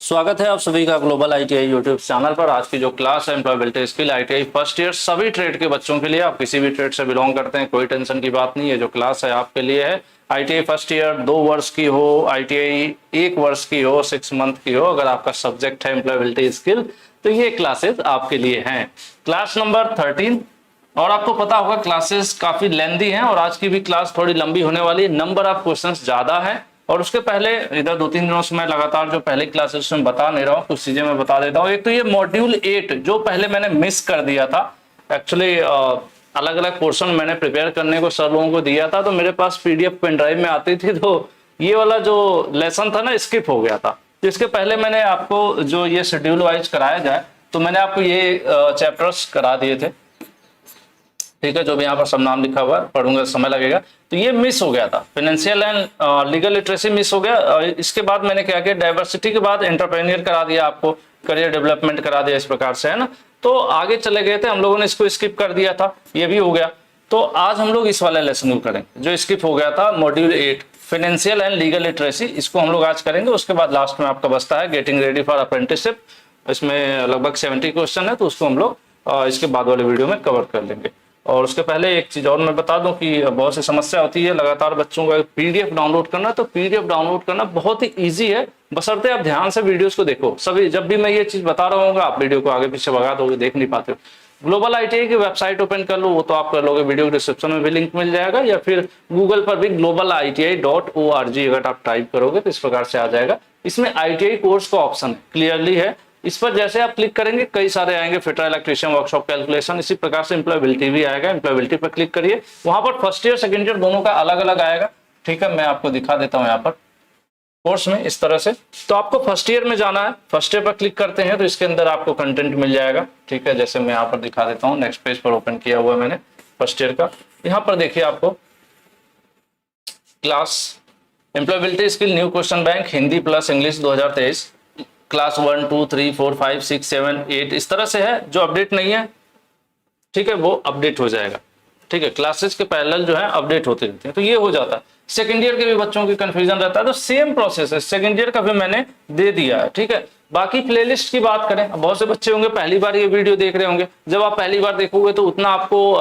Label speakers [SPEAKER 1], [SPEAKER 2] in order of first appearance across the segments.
[SPEAKER 1] स्वागत है आप सभी का ग्लोबल आईटीआई यूट्यूब चैनल पर। आज की जो क्लास है employability skill ITI first year सभी ट्रेड के बच्चों के लिए। आप किसी भी ट्रेड से बिलोंग करते हैं, कोई टेंशन की बात नहीं है। जो क्लास है आपके लिए है। आईटीआई फर्स्ट ईयर 2 वर्ष की हो, आईटीआई 1 वर्ष की हो, 6 मंथ की हो, अगर आपका सब्जेक्ट है एम्प्लॉयबिलिटी स्किल तो ये क्लासेस आपके लिए हैं। Class number 13। और आपको पता होगा क्लासेस काफी लेंथी हैं और आज की भी क्लास थोड़ी लंबी होने वाली है। नंबर ऑफ क्वेश्चंस ज्यादा है और उसके पहले इधर 2-3 दिनों से मैं लगातार जो पहले क्लासेस में बता नहीं रहा हूँ, कुछ चीजें मैं बता देता हूँ। एक तो ये मॉड्यूल 8 जो पहले मैंने मिस कर दिया था। एक्चुअली अलग अलग पोर्शन मैंने प्रिपेयर करने को सर लोगों को दिया था, तो मेरे पास पीडीएफ पेन ड्राइव में आती थी, तो ये वाला जो लेसन था ना स्किप हो गया था। तो इसके पहले मैंने आपको जो ये शेड्यूल वाइज कराया जाए तो मैंने आपको ये चैप्टर्स करा दिए थे, ठीक है। जो भी यहाँ पर सब नाम लिखा हुआ है, पढ़ूंगा समय लगेगा। तो ये मिस हो गया था, financial and legal literacy miss हो गया। इसके बाद मैंने क्या किया, डाइवर्सिटी के बाद एंटरप्रेन्योर करा दिया, आपको करियर डेवलपमेंट करा दिया, इस प्रकार से है ना। तो आगे चले गए थे हम लोगों ने, इसको स्किप कर दिया था, ये भी हो गया। तो आज हम लोग इस वाले लेसन को करेंगे जो स्किप हो गया था, module 8 financial and legal literacy. इसको हम लोग आज करेंगे। उसके बाद लास्ट में आपका बचता है गेटिंग रेडी फॉर अप्रेंटिसशिप। इसमें लगभग 70 क्वेश्चन है, तो उसको हम लोग इसके बाद वाले वीडियो में कवर कर लेंगे। और उसके पहले एक चीज और मैं बता दूं कि बहुत सी समस्या होती है लगातार बच्चों का पीडीएफ डाउनलोड करना। तो पीडीएफ डाउनलोड करना बहुत ही इजी है, बशर्ते आप ध्यान से वीडियोस को देखो। सभी जब भी मैं ये चीज बता रहा हूँ आप वीडियो को आगे पीछे भगा दोगे, देख नहीं पाते हो। ग्लोबल आईटीआई की वेबसाइट ओपन कर लो, वो तो आप कर लोगे, वीडियो डिस्क्रिप्शन में भी लिंक मिल जाएगा, या फिर गूगल पर भी globaliti.org अगर आप टाइप करोगे तो इस प्रकार से आ जाएगा। इसमें आईटीआई कोर्स का ऑप्शन क्लियरली है, इस पर जैसे आप क्लिक करेंगे कई सारे आएंगे, फिटर इलेक्ट्रीशियन, वर्कशॉप कैलकुलेशन, इसी प्रकार से एम्प्लॉयबिलिटी भी आएगा। एम्प्लॉयबिलिटी पर क्लिक करिए, वहां पर फर्स्ट ईयर सेकंड ईयर दोनों का अलग अलग आएगा, ठीक है। मैं आपको दिखा देता हूं यहाँ पर कोर्स में इस तरह से। तो आपको फर्स्ट ईयर में जाना है, फर्स्ट ईयर पर क्लिक करते हैं तो इसके अंदर आपको कंटेंट मिल जाएगा, ठीक है। जैसे मैं यहाँ पर दिखा देता हूँ, नेक्स्ट पेज पर ओपन किया हुआ है मैंने फर्स्ट ईयर का। यहाँ पर देखिए आपको class employability skill new question bank Hindi plus English 2023 class 1, 2, 3, 4, 5, 6, 7, 8 इस तरह से है। जो अपडेट नहीं है, ठीक है, वो अपडेट हो जाएगा, ठीक है। क्लासेस के पैरेलल जो है अपडेट होते रहते हैं, तो ये हो जाता है। सेकंड ईयर के भी बच्चों की कंफ्यूजन रहता है, तो सेम प्रोसेस है, सेकंड ईयर का भी मैंने दे दिया है, ठीक है। बाकी प्लेलिस्ट की बात करें, बहुत से बच्चे होंगे पहली बार ये वीडियो देख रहे होंगे। जब आप पहली बार देखोगे तो उतना आपको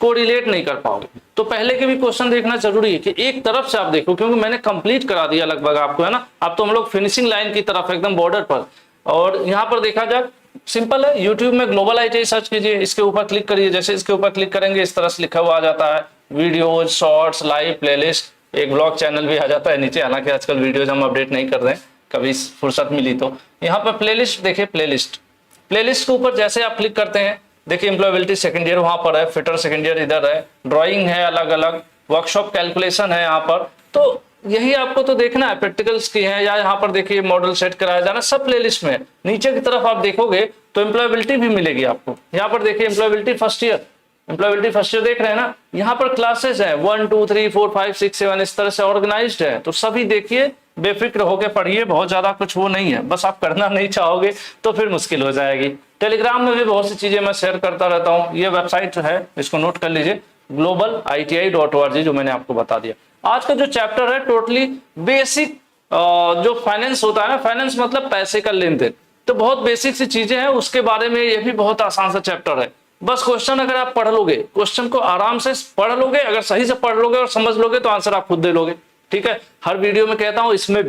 [SPEAKER 1] कोरिलेट नहीं कर पाओगे, तो पहले के भी क्वेश्चन देखना जरूरी है कि एक तरफ से आप देखो, क्योंकि मैंने कंप्लीट करा दिया लगभग आपको, है ना। अब तो हम लोग फिनिशिंग लाइन की तरफ एकदम बॉर्डर पर। और यहाँ पर देखा जाए सिंपल है, यूट्यूब में ग्लोबल आईटीआई सर्च कीजिए, इसके ऊपर क्लिक करिए। जैसे इसके ऊपर क्लिक करेंगे इस तरह से लिखा हुआ आ जाता है, वीडियोज, शॉर्ट्स, लाइव, प्लेलिस्ट, एक ब्लॉग चैनल भी आ जाता है नीचे। हालांकि आजकल वीडियोज हम अपडेट नहीं कर रहे हैं, कभी फुर्सत मिली तो। यहाँ पर प्लेलिस्ट देखिए, प्लेलिस्ट के ऊपर जैसे आप क्लिक करते हैं, देखिए एम्प्लॉयबिलिटी सेकंड ईयर वहां पर है, फिटर सेकंड ईयर इधर है, ड्राइंग है अलग अलग, वर्कशॉप कैलकुलेशन है यहाँ पर। तो यही आपको तो देखना है, प्रैक्टिकल्स की है, या यहाँ पर देखिए मॉडल सेट कराया जाना, सब प्लेलिस्ट में है। नीचे की तरफ आप देखोगे तो एम्प्लॉयबिलिटी भी मिलेगी आपको। यहाँ पर देखिए एम्प्लॉयबिलिटी फर्स्ट ईयर देख रहे हैं ना, यहाँ पर क्लासेस है 1, 2, 3, 4, 5, 6, 7 इस तरह से ऑर्गेनाइज्ड है। तो सभी देखिए, बेफिक्र होकर पढ़िए, बहुत ज्यादा कुछ वो नहीं है, बस आप करना नहीं चाहोगे तो फिर मुश्किल हो जाएगी। टेलीग्राम में भी बहुत सी चीजें मैं शेयर करता रहता हूँ, ये वेबसाइट है, इसको नोट कर लीजिए, globaliti.org, जो मैंने आपको बता दिया। आज का जो चैप्टर है टोटली बेसिक, जो फाइनेंस होता है ना, फाइनेंस मतलब पैसे का लेन देन, तो बहुत बेसिक सी चीजें हैं उसके बारे में। ये भी बहुत आसान सा चैप्टर है। बस क्वेश्चन अगर आप पढ़ लोगे, क्वेश्चन को आराम से पढ़ लोगे, अगर सही से पढ़ लोगे और समझ लोगे तो आंसर आप खुद दे लोगे, ठीक है। हर वीडियो में कहता हूं, इसमें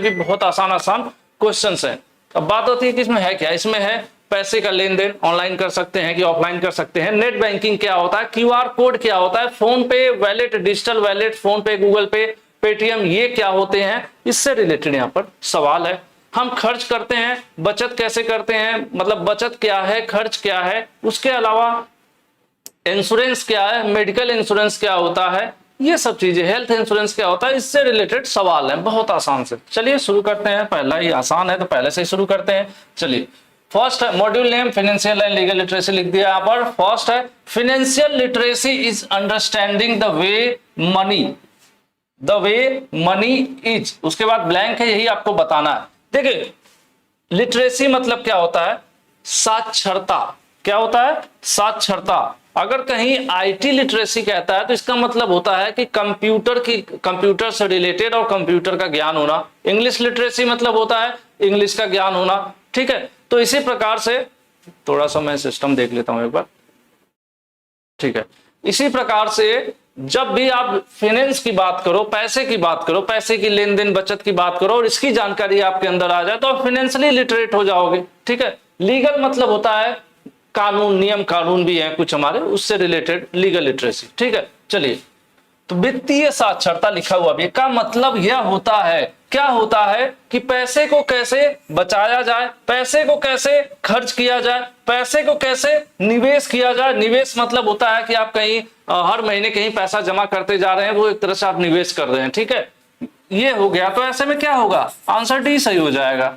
[SPEAKER 1] भी बहुत आसान क्वेश्चंस हैं। अब बात होती है कि इसमें है क्या, इसमें है पैसे का लेन देन, ऑनलाइन कर सकते हैं कि ऑफलाइन कर सकते हैं, नेट बैंकिंग क्या होता है, क्यूआर कोड क्या होता है, फोन पे वैलेट, डिजिटल वैलेट, फोन पे, गूगल पे, पेटीएम, ये क्या होते हैं, इससे रिलेटेड यहाँ पर सवाल है। हम खर्च करते हैं, बचत कैसे करते हैं, मतलब बचत क्या है, खर्च क्या है, उसके अलावा इंश्योरेंस क्या है, मेडिकल इंश्योरेंस क्या होता है, ये सब चीजें, हेल्थ इंश्योरेंस क्या होता है, इससे रिलेटेड सवाल है, बहुत आसान से। चलिए शुरू करते हैं, पहला ही आसान है तो पहले से ही शुरू करते हैं। चलिए फर्स्ट है module name financial and legal literacy, लिख दिया यहाँ पर। फर्स्ट है financial literacy is understanding the way money is. उसके बाद ब्लैंक है, यही आपको बताना है। देखिए लिटरेसी मतलब क्या होता है, साक्षरता। क्या होता है, साक्षरता। अगर कहीं आईटी लिटरेसी कहता है तो इसका मतलब होता है कि कंप्यूटर से रिलेटेड और कंप्यूटर का ज्ञान होना। इंग्लिश लिटरेसी मतलब होता है इंग्लिश का ज्ञान होना, ठीक है। तो इसी प्रकार से थोड़ा सा मैं सिस्टम देख लेता हूं एक बार, ठीक है। इसी प्रकार से जब भी आप फाइनेंस की बात करो, पैसे की बात करो, पैसे की लेन देन बचत की बात करो और इसकी जानकारी आपके अंदर आ जाए तो आप फाइनेंशियली लिटरेट हो जाओगे, ठीक है। लीगल मतलब होता है कानून, नियम कानून भी है कुछ हमारे, उससे रिलेटेड लीगल लिटरेसी, ठीक है। चलिए, तो वित्तीय साक्षरता लिखा हुआ भी का मतलब यह होता है, क्या होता है कि पैसे को कैसे बचाया जाए, पैसे को कैसे खर्च किया जाए, पैसे को कैसे निवेश किया जाए। निवेश मतलब होता है कि आप कहीं हर महीने कहीं पैसा जमा करते जा रहे हैं, वो एक तरह से आप निवेश कर रहे हैं, ठीक है। ये हो गया, तो ऐसे में क्या होगा, आंसर डी सही हो जाएगा।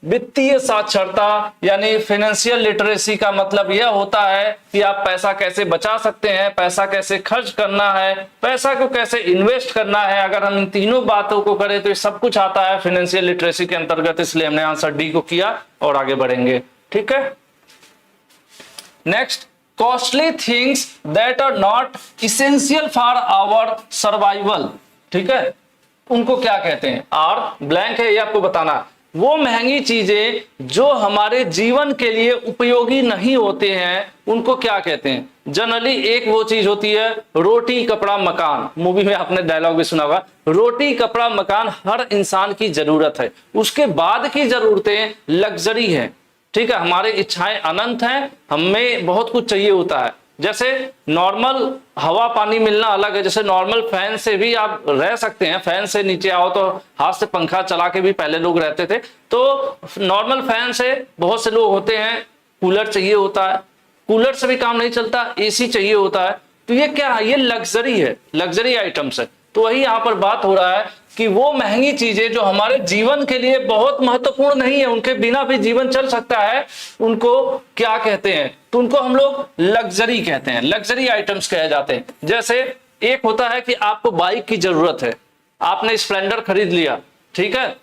[SPEAKER 1] वित्तीय साक्षरता यानी फाइनेंशियल लिटरेसी का मतलब यह होता है कि आप पैसा कैसे बचा सकते हैं, पैसा कैसे खर्च करना है, पैसा को कैसे इन्वेस्ट करना है। अगर हम इन तीनों बातों को करें तो ये सब कुछ आता है फाइनेंशियल लिटरेसी के अंतर्गत, इसलिए हमने आंसर डी को किया और आगे बढ़ेंगे, ठीक है। Next, costly things that are not essential for our survival, ठीक है, उनको क्या कहते हैं। आर ब्लैंक है, ये आपको बताना। वो महंगी चीजें जो हमारे जीवन के लिए उपयोगी नहीं होते हैं उनको क्या कहते हैं। जनरली एक वो चीज होती है रोटी कपड़ा मकान, मूवी में आपने डायलॉग भी सुना होगा, रोटी कपड़ा मकान हर इंसान की जरूरत है। उसके बाद की जरूरतें लग्जरी है, ठीक है, हमारी इच्छाएं अनंत हैं, हमें बहुत कुछ चाहिए होता है। जैसे नॉर्मल हवा पानी मिलना अलग है, जैसे नॉर्मल फैन से भी आप रह सकते हैं, फैन से नीचे आओ तो हाथ से पंखा चला के भी पहले लोग रहते थे, तो नॉर्मल फैन से बहुत से लोग होते हैं कूलर चाहिए होता है, कूलर से भी काम नहीं चलता, एसी चाहिए होता है। तो ये क्या है, ये लग्जरी है, लग्जरी आइटम्स है। तो वही यहाँ पर बात हो रहा है कि वो महंगी चीजें जो हमारे जीवन के लिए बहुत महत्वपूर्ण नहीं है, उनके बिना भी जीवन चल सकता है, उनको क्या कहते हैं, तो उनको हम लोग लग्जरी कहते हैं, लग्जरी आइटम्स कहे जाते हैं। जैसे एक होता है कि आपको बाइक की जरूरत है, आपने स्प्लेंडर खरीद लिया, ठीक है,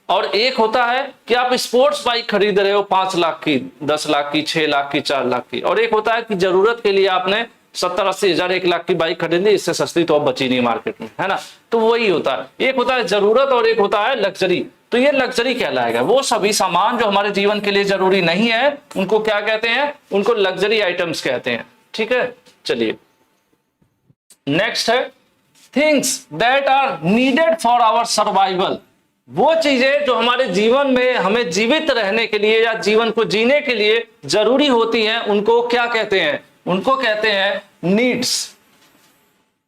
[SPEAKER 1] और एक होता है कि आप स्पोर्ट्स बाइक खरीद रहे हो 5 लाख की, 10 लाख की, 6 लाख की, 4 लाख की, और एक होता है कि जरूरत के लिए आपने 70-80 हजार 1 लाख की बाइक खरीद ली, इससे सस्ती तो अब बची नहीं मार्केट में, है ना। तो वही होता है, एक होता है जरूरत और एक होता है लग्जरी। तो ये लग्जरी कहलाएगा, वो सभी सामान जो हमारे जीवन के लिए जरूरी नहीं है उनको क्या कहते हैं, उनको लग्जरी आइटम्स कहते हैं, ठीक है। चलिए, नेक्स्ट है things that are needed for our survival. वो चीजें जो हमारे जीवन में हमें जीवित रहने के लिए या जीवन को जीने के लिए जरूरी होती हैं, उनको क्या कहते हैं, उनको कहते हैं नीड्स।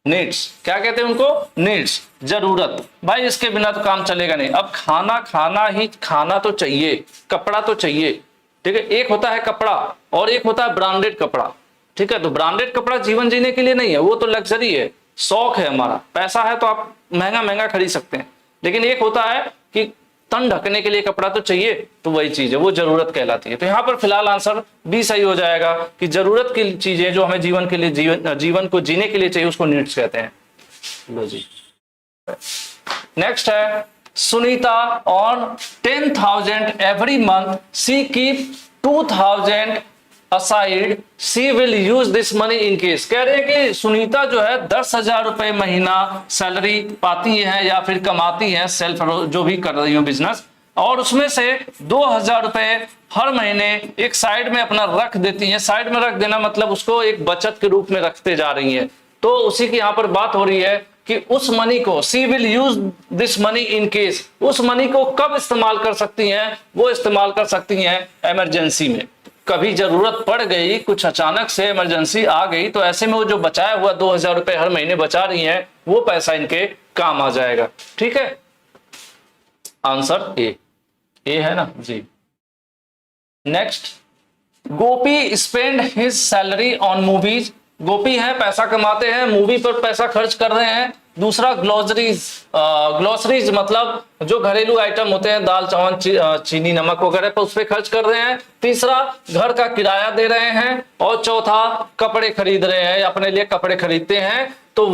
[SPEAKER 1] नीड्स क्या कहते हैं उनको, नीड्स, जरूरत। भाई इसके बिना तो काम चलेगा नहीं। अब खाना तो चाहिए, कपड़ा तो चाहिए, ठीक है। एक होता है कपड़ा और एक होता है ब्रांडेड कपड़ा, ठीक है। तो ब्रांडेड कपड़ा जीवन जीने के लिए नहीं है, वो तो लग्जरी है, शौक है हमारा, पैसा है तो आप महंगा महंगा खरीद सकते हैं। लेकिन एक होता है कि तन ढकने के लिए कपड़ा तो चाहिए, तो वही चीज है, वो जरूरत कहलाती है। तो यहाँ पर फिलहाल आंसर बी सही हो जाएगा कि जरूरत की चीजें जो हमें जीवन के लिए जीवन को जीने के लिए चाहिए उसको नीड्स कहते हैं। लो जी, नेक्स्ट है Sunita on 10,000 every month she keep 2,000 aside, she will use this money in case. कह रहे हैं कि सुनीता जो है 10,000 रुपए महीना सैलरी पाती है या फिर कमाती है, सेल्फ जो भी कर रही हो बिजनेस, और उसमें से 2,000 रुपए हर महीने एक साइड में अपना रख देती है। साइड में रख देना मतलब उसको एक बचत के रूप में रखते जा रही है। तो उसी की यहाँ पर बात हो रही है कि उस मनी को, she will use this money in case, उस मनी को कब इस्तेमाल कर सकती हैं, वो इस्तेमाल कर सकती हैं इमरजेंसी में। कभी जरूरत पड़ गई, कुछ अचानक से इमरजेंसी आ गई, तो ऐसे में वो जो बचाया हुआ 2,000 रुपए हर महीने बचा रही हैं, वो पैसा इनके काम आ जाएगा, ठीक है। आंसर ए है ना जी। Next, Gopi spend his salary on movies. Gopi है, पैसा कमाते हैं, मूवी पर पैसा खर्च कर रहे हैं। दूसरा ग्लोसरीज, ग्लोसरीज मतलब जो घरेलू आइटम होते हैं, दाल चावल चीनी नमक वगैरह पर उस पर खर्च कर रहे हैं। तीसरा घर का किराया दे रहे हैं, और चौथा कपड़े खरीद रहे हैं, अपने लिए कपड़े खरीदते हैं। तो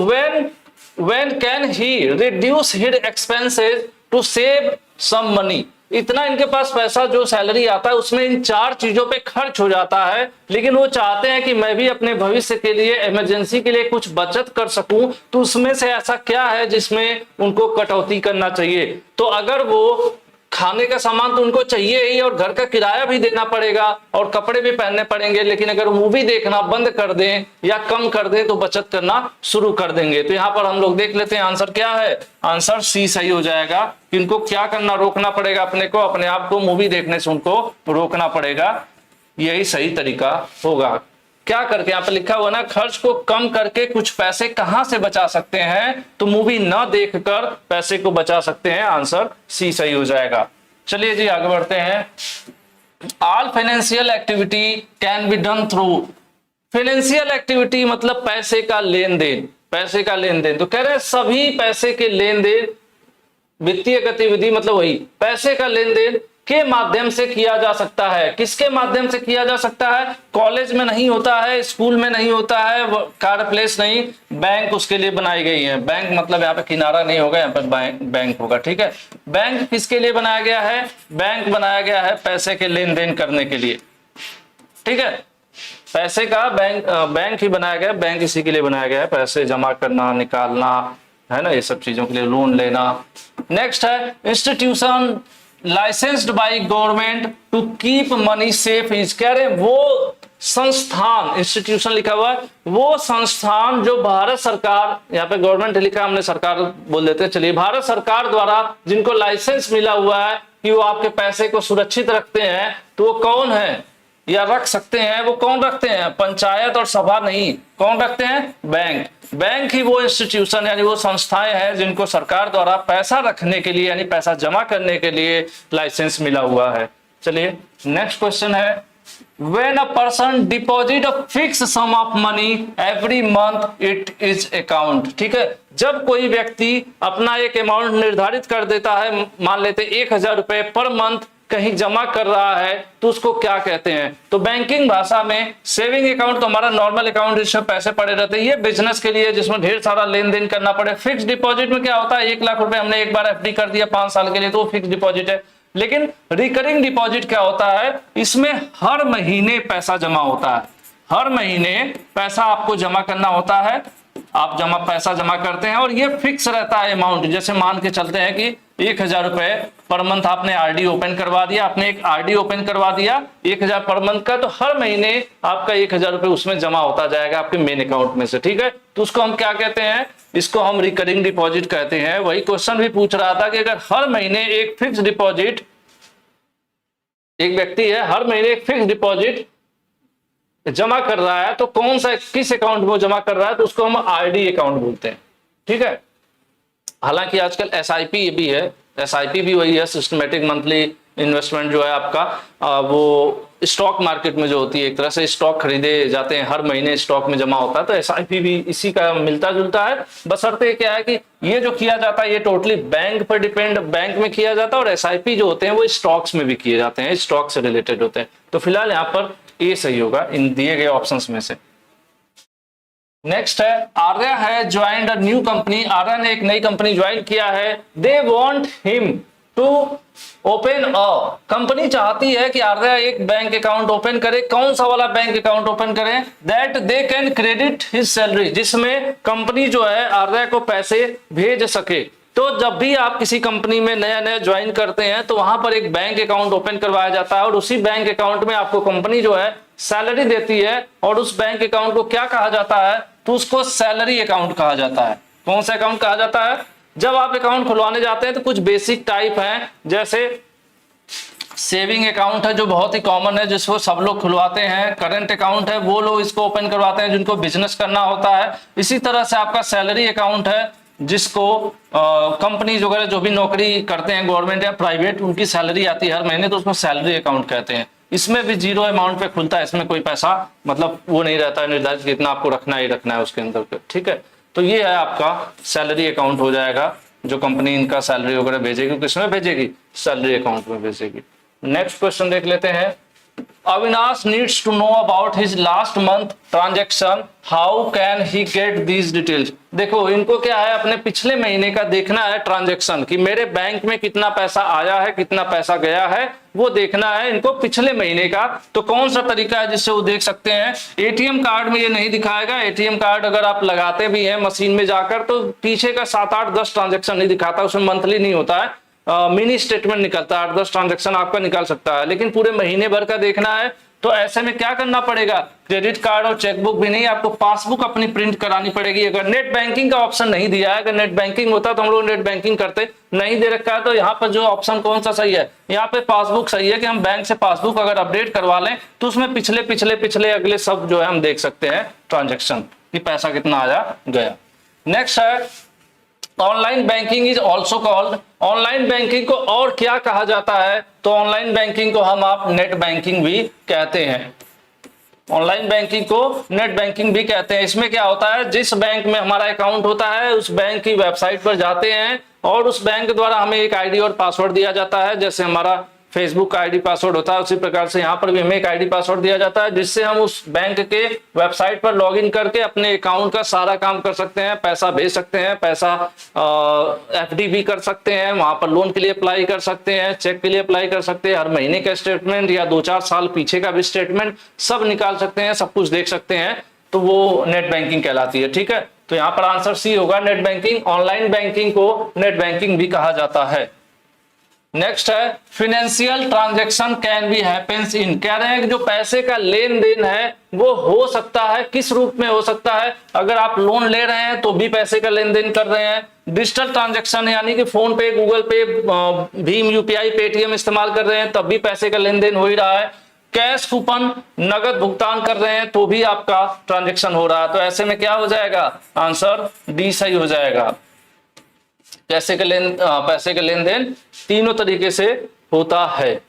[SPEAKER 1] when can he reduce his expenses to save some money, इतना इनके पास पैसा जो सैलरी आता है उसमें इन 4 चीजों पे खर्च हो जाता है, लेकिन वो चाहते हैं कि मैं भी अपने भविष्य के लिए, इमरजेंसी के लिए कुछ बचत कर सकूं, तो उसमें से ऐसा क्या है जिसमें उनको कटौती करना चाहिए। तो अगर वो खाने का सामान तो उनको चाहिए ही और घर का किराया भी देना पड़ेगा और कपड़े भी पहनने पड़ेंगे, लेकिन अगर मूवी देखना बंद कर दें या कम कर दें तो बचत करना शुरू कर देंगे। तो यहां पर हम लोग देख लेते हैं आंसर क्या है। आंसर सी सही हो जाएगा कि इनको क्या करना, रोकना पड़ेगा अपने को, अपने आप को मूवी देखने से उनको रोकना पड़ेगा, यही सही तरीका होगा। क्या करके यहाँ पे लिखा हुआ ना, खर्च को कम करके कुछ पैसे कहां से बचा सकते हैं, तो मूवी ना देखकर पैसे को बचा सकते हैं। आंसर सी सही हो जाएगा। चलिए जी आगे बढ़ते हैं। All financial activity can be done through, financial activity मतलब पैसे का लेन देन, पैसे का लेन देन। तो कह रहे हैं सभी पैसे के लेन देन, वित्तीय गतिविधि मतलब वही पैसे का लेन देन के माध्यम से किया जा सकता है। किसके माध्यम से किया जा सकता है? कॉलेज में नहीं होता है, स्कूल में नहीं होता है, कार्ड प्लेस नहीं, बैंक उसके लिए बनाई गई है। बैंक मतलब यहाँ पे किनारा नहीं होगा, यहाँ पर बैंक होगा। ठीक है, बैंक किसके लिए बनाया गया है? बैंक बनाया गया है पैसे के लेन देन करने के लिए। ठीक है, पैसे का बैंक ही बनाया गया, बैंक इसी के लिए बनाया गया है, पैसे जमा करना, निकालना, है ना, ये सब चीजों के लिए, लोन लेना। नेक्स्ट है institution licensed by government to keep money safe is, कह रहे वो संस्थान, इंस्टीट्यूशन लिखा हुआ है, वो संस्थान जो भारत सरकार, यहाँ पे गवर्नमेंट लिखा, हमने सरकार बोल देते हैं, चलिए, भारत सरकार द्वारा जिनको लाइसेंस मिला हुआ है कि वो आपके पैसे को सुरक्षित रखते हैं, तो वो कौन है या रख सकते हैं? वो कौन रखते हैं? पंचायत और सभा नहीं, कौन रखते हैं? बैंक। बैंक ही वो इंस्टीट्यूशन यानी वो संस्थाएं हैं जिनको सरकार द्वारा पैसा रखने के लिए यानी पैसा जमा करने के लिए लाइसेंस मिला हुआ है। चलिए नेक्स्ट क्वेश्चन है, When a person deposit a fixed sum of money every month it is account, ठीक है, जब कोई व्यक्ति अपना एक अमाउंट निर्धारित कर देता है, मान लेते 1000 रुपए पर मंथ कहीं जमा कर रहा है, तो उसको क्या कहते हैं? तो बैंकिंग भाषा में सेविंग अकाउंट तो हमारा नॉर्मल अकाउंट जिसमें पैसे पड़े रहते हैं, ये बिजनेस के लिए जिसमें ढेर सारा लेन देन करना पड़े। फिक्स डिपॉजिट में क्या होता है, 1 लाख रुपए हमने एक बार एफडी कर दिया 5 साल के लिए, तो वो फिक्स डिपॉजिट है। लेकिन रिकरिंग डिपॉजिट क्या होता है, इसमें हर महीने पैसा जमा होता है, हर महीने पैसा आपको जमा करना होता है, आप पैसा जमा करते हैं और ये फिक्स रहता है अमाउंट। जैसे मान के चलते हैं कि 1000 रुपए पर मंथ आपने आरडी ओपन करवा दिया, आपने एक आरडी ओपन करवा दिया 1000 पर मंथ का, तो हर महीने आपका 1000 रुपए उसमें जमा होता जाएगा आपके मेन अकाउंट में से। ठीक है, तो उसको हम क्या कहते हैं? इसको हम रिकरिंग डिपॉजिट कहते हैं। वही क्वेश्चन भी पूछ रहा था कि अगर हर महीने एक फिक्स डिपॉजिट, एक व्यक्ति है हर महीने एक फिक्स डिपॉजिट जमा कर रहा है, तो कौन सा, किस अकाउंट में जमा कर रहा है, तो उसको हम आरडी अकाउंट बोलते हैं। ठीक है, हालांकि आजकल एसआईपी भी है, एसआईपी भी वही है, सिस्टमेटिक मंथली इन्वेस्टमेंट जो है आपका, वो स्टॉक मार्केट में जो होती है, एक तरह से स्टॉक खरीदे जाते हैं, हर महीने स्टॉक में जमा होता है, तो एसआईपी भी इसी का मिलता जुलता है। बशर्ते क्या है कि ये जो किया जाता है ये टोटली बैंक पर डिपेंड, बैंक में किया जाता है, और एसआईपी जो होते हैं वो स्टॉक्स में भी किए जाते हैं, स्टॉक से रिलेटेड होते हैं। तो फिलहाल यहाँ पर ए सही होगा इन दिए गए ऑप्शंस में से। नेक्स्ट है, आर्या है joined a new company, Arya ने एक नई कंपनी ज्वाइन किया है। They want him to open a, company चाहती है कि आर्या एक बैंक अकाउंट ओपन करे। कौन सा वाला बैंक अकाउंट ओपन करे? That they can credit his salary, जिसमें कंपनी जो है आर्या को पैसे भेज सके। तो जब भी आप किसी कंपनी में नया नया ज्वाइन करते हैं तो वहां पर एक बैंक अकाउंट ओपन करवाया जाता है और उसी बैंक अकाउंट में आपको कंपनी जो है सैलरी देती है, और उस बैंक अकाउंट को क्या कहा जाता है? तो उसको सैलरी अकाउंट कहा जाता है। कौन सा अकाउंट कहा जाता है? जब आप अकाउंट खुलवाने जाते हैं तो कुछ बेसिक टाइप हैं, जैसे सेविंग अकाउंट है जो बहुत ही कॉमन है, जिसको सब लोग खुलवाते हैं। करंट अकाउंट है, वो लोग इसको ओपन करवाते हैं जिनको बिजनेस करना होता है। इसी तरह से आपका सैलरी अकाउंट है, जिसको कंपनीज वगैरह जो भी नौकरी करते हैं गवर्नमेंट या प्राइवेट, उनकी सैलरी आती है हर महीने, तो उसको सैलरी अकाउंट कहते हैं। इसमें भी 0 अमाउंट पे खुलता है, इसमें कोई पैसा मतलब वो नहीं रहता है निर्धारित कितना आपको रखना ही रखना है उसके अंदर पे। ठीक है, तो ये है आपका सैलरी अकाउंट हो जाएगा, जो कंपनी इनका सैलरी वगैरह भेजेगी, किसमें भेजेगी? सैलरी अकाउंट में भेजेगी। नेक्स्ट क्वेश्चन देख लेते हैं, Avinash needs to know about his last month transaction. How can he get these details? देखो इनको क्या है, अपने पिछले महीने का देखना है ट्रांजैक्शन, कि मेरे बैंक में कितना पैसा आया है कितना पैसा गया है, वो देखना है इनको पिछले महीने का। तो कौन सा तरीका है जिससे वो देख सकते हैं? एटीएम कार्ड में ये नहीं दिखाएगा। एटीएम कार्ड अगर आप लगाते भी हैं मशीन में जाकर तो पीछे का 7, 8, 10 ट्रांजेक्शन नहीं दिखाता, उसमें मंथली नहीं होता है, मिनी स्टेटमेंट निकलता है, 8-10 ट्रांजेक्शन आपका निकाल सकता है, लेकिन पूरे महीने भर का देखना है। तो ऐसे में क्या करना पड़ेगा? क्रेडिट कार्ड और चेकबुक भी नहीं, आपको पासबुक अपनी प्रिंट करानी पड़ेगी। अगर नेट बैंकिंग का ऑप्शन नहीं दिया है, अगर नेट बैंकिंग होता तो हम लोग नेट बैंकिंग करते, नहीं दे रखा है तो यहाँ पर जो ऑप्शन कौन सा सही है? यहाँ पे पासबुक सही है कि हम बैंक से पासबुक अगर अपडेट करवा लें तो उसमें पिछले पिछले पिछले अगले सब जो है हम देख सकते हैं ट्रांजेक्शन कि पैसा कितना आया गया। नेक्स्ट है online banking is also called. Online banking को और क्या कहा जाता है? तो ऑनलाइन बैंकिंग को हम आप नेट बैंकिंग भी कहते हैं। ऑनलाइन बैंकिंग को नेट बैंकिंग भी कहते हैं। इसमें क्या होता है, जिस बैंक में हमारा अकाउंट होता है उस बैंक की वेबसाइट पर जाते हैं और उस बैंक द्वारा हमें एक आईडी और पासवर्ड दिया जाता है। जैसे हमारा फेसबुक का आईडी पासवर्ड होता है उसी प्रकार से यहाँ पर भी हमें एक आईडी पासवर्ड दिया जाता है, जिससे हम उस बैंक के वेबसाइट पर लॉगिन करके अपने अकाउंट का सारा काम कर सकते हैं। पैसा भेज सकते हैं, पैसा एफडी भी कर सकते हैं, वहां पर लोन के लिए अप्लाई कर सकते हैं, चेक के लिए अप्लाई कर सकते हैं, हर महीने का स्टेटमेंट या 2-4 साल पीछे का भी स्टेटमेंट सब निकाल सकते हैं, सब कुछ देख सकते हैं। तो वो नेट बैंकिंग कहलाती है। ठीक है, तो यहाँ पर आंसर सी होगा, नेट बैंकिंग। ऑनलाइन बैंकिंग को नेट बैंकिंग भी कहा जाता है। नेक्स्ट है financial transaction can be happens in. कह रहे हैं कि जो पैसे का लेन देन है वो हो सकता है, किस रूप में हो सकता है? अगर आप लोन ले रहे हैं तो भी पैसे का लेन देन कर रहे हैं। डिजिटल ट्रांजैक्शन यानी कि फोन पे, गूगल पे, भीम यूपीआई, पेटीएम इस्तेमाल कर रहे हैं तब भी पैसे का लेन देन हो ही रहा है। कैश कूपन, नगद भुगतान कर रहे हैं तो भी आपका ट्रांजैक्शन हो रहा है। तो ऐसे में क्या हो जाएगा? आंसर डी सही हो जाएगा। पैसे का लेन देन तीनों तरीके से होता है।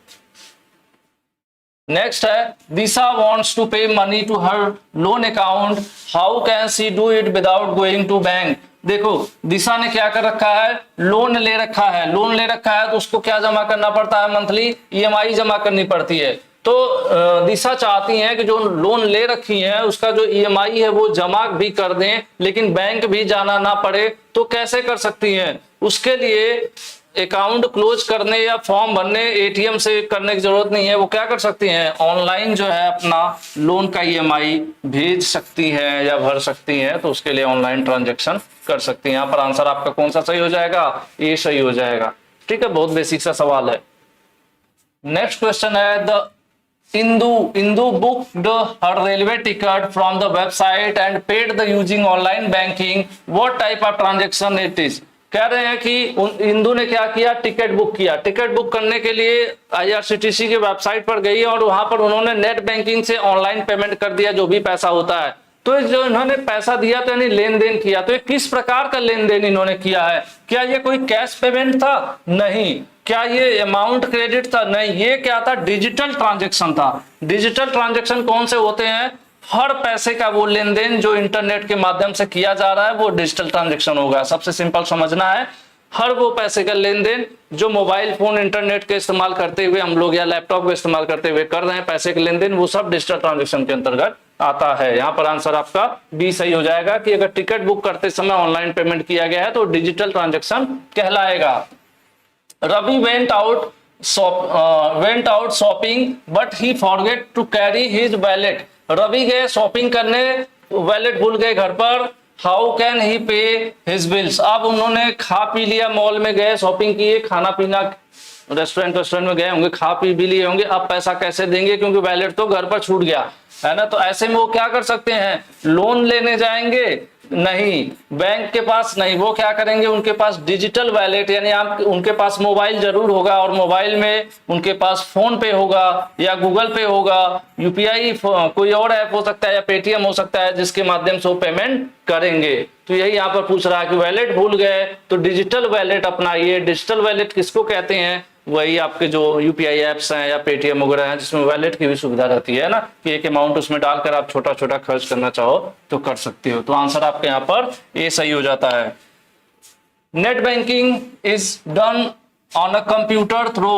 [SPEAKER 1] नेक्स्ट है Disha wants to pay money to her loan account, how can she do it without going to bank. देखो दिशा ने क्या कर रखा है, लोन ले रखा है। लोन ले रखा है तो उसको क्या जमा करना पड़ता है? मंथली ईएमआई जमा करनी पड़ती है। तो दिशा चाहती हैं कि जो लोन ले रखी है उसका जो ईएमआई है वो जमा भी कर दें, लेकिन बैंक भी जाना ना पड़े। तो कैसे कर सकती हैं? उसके लिए अकाउंट क्लोज करने या फॉर्म भरने एटीएम से करने की जरूरत नहीं है। वो क्या कर सकती हैं? ऑनलाइन जो है अपना लोन का ईएमआई भेज सकती है या भर सकती हैं, तो उसके लिए ऑनलाइन ट्रांजैक्शन कर सकती हैं। यहाँ पर आंसर आपका कौन सा सही हो जाएगा? ए सही हो जाएगा। ठीक है, बहुत बेसिक सा सवाल है। नेक्स्ट क्वेश्चन है the Indu booked her railway ticket from the website and paid the using online banking. What type of transaction it is? कह रहे हैं कि इंदु ने क्या किया? टिकट बुक किया। टिकट बुक करने के लिए आईआरसीटीसी के वेबसाइट पर गई और वहां पर उन्होंने नेट बैंकिंग से ऑनलाइन पेमेंट कर दिया जो भी पैसा होता है। तो जो इन्होंने पैसा दिया तो यानी लेन देन किया। तो ये किस प्रकार का लेन देन इन्होंने किया है? क्या ये कोई कैश पेमेंट था? नहीं। क्या ये अमाउंट क्रेडिट था? नहीं। ये क्या था? डिजिटल ट्रांजैक्शन था। डिजिटल ट्रांजैक्शन कौन से होते हैं? हर पैसे का वो लेन देन जो इंटरनेट के माध्यम से किया जा रहा है वो डिजिटल ट्रांजैक्शन होगा। सबसे सिंपल समझना है, हर वो पैसे का लेन देन जो मोबाइल फोन इंटरनेट के इस्तेमाल करते हुए हम लोग या लैपटॉप का इस्तेमाल करते हुए कर रहे हैं, पैसे के लेन देन, वो सब डिजिटल ट्रांजैक्शन के अंतर्गत आता है। यहाँ पर आंसर आपका बी सही हो जाएगा कि अगर टिकट बुक करते समय ऑनलाइन पेमेंट किया गया है तो डिजिटल ट्रांजैक्शन कहलाएगा। Ravi went out shopping but he forget to carry his wallet. Ravi गए शॉपिंग करने, वैलेट भूल गए घर पर। हाउ कैन ही पे हिज बिल्स। अब उन्होंने खा पी लिया, मॉल में गए, शॉपिंग किए, खाना पीना, रेस्टोरेंट में गए होंगे, खा पी भी लिए होंगे। अब पैसा कैसे देंगे क्योंकि वैलेट तो घर पर छूट गया है ना। तो ऐसे में वो क्या कर सकते हैं? लोन लेने जाएंगे? नहीं। बैंक के पास नहीं। वो क्या करेंगे? उनके पास डिजिटल वैलेट यानी आप उनके पास मोबाइल जरूर होगा और मोबाइल में उनके पास फोन पे होगा या गूगल पे होगा, यूपीआई कोई और ऐप हो सकता है या पेटीएम हो सकता है जिसके माध्यम से वो पेमेंट करेंगे। तो यही यहाँ पर पूछ रहा है कि वैलेट भूल गए तो डिजिटल वैलेट अपनाइए। डिजिटल वैलेट किसको कहते हैं? वही आपके जो यूपीआई एप्स हैं या पेटीएम वगैरह हैं जिसमें वैलेट की भी सुविधा रहती है ना, कि एक अमाउंट उसमें डालकर आप छोटा छोटा खर्च करना चाहो तो कर सकते हो। तो आंसर आपके यहाँ पर ए सही हो जाता है। Net banking is done on a computer through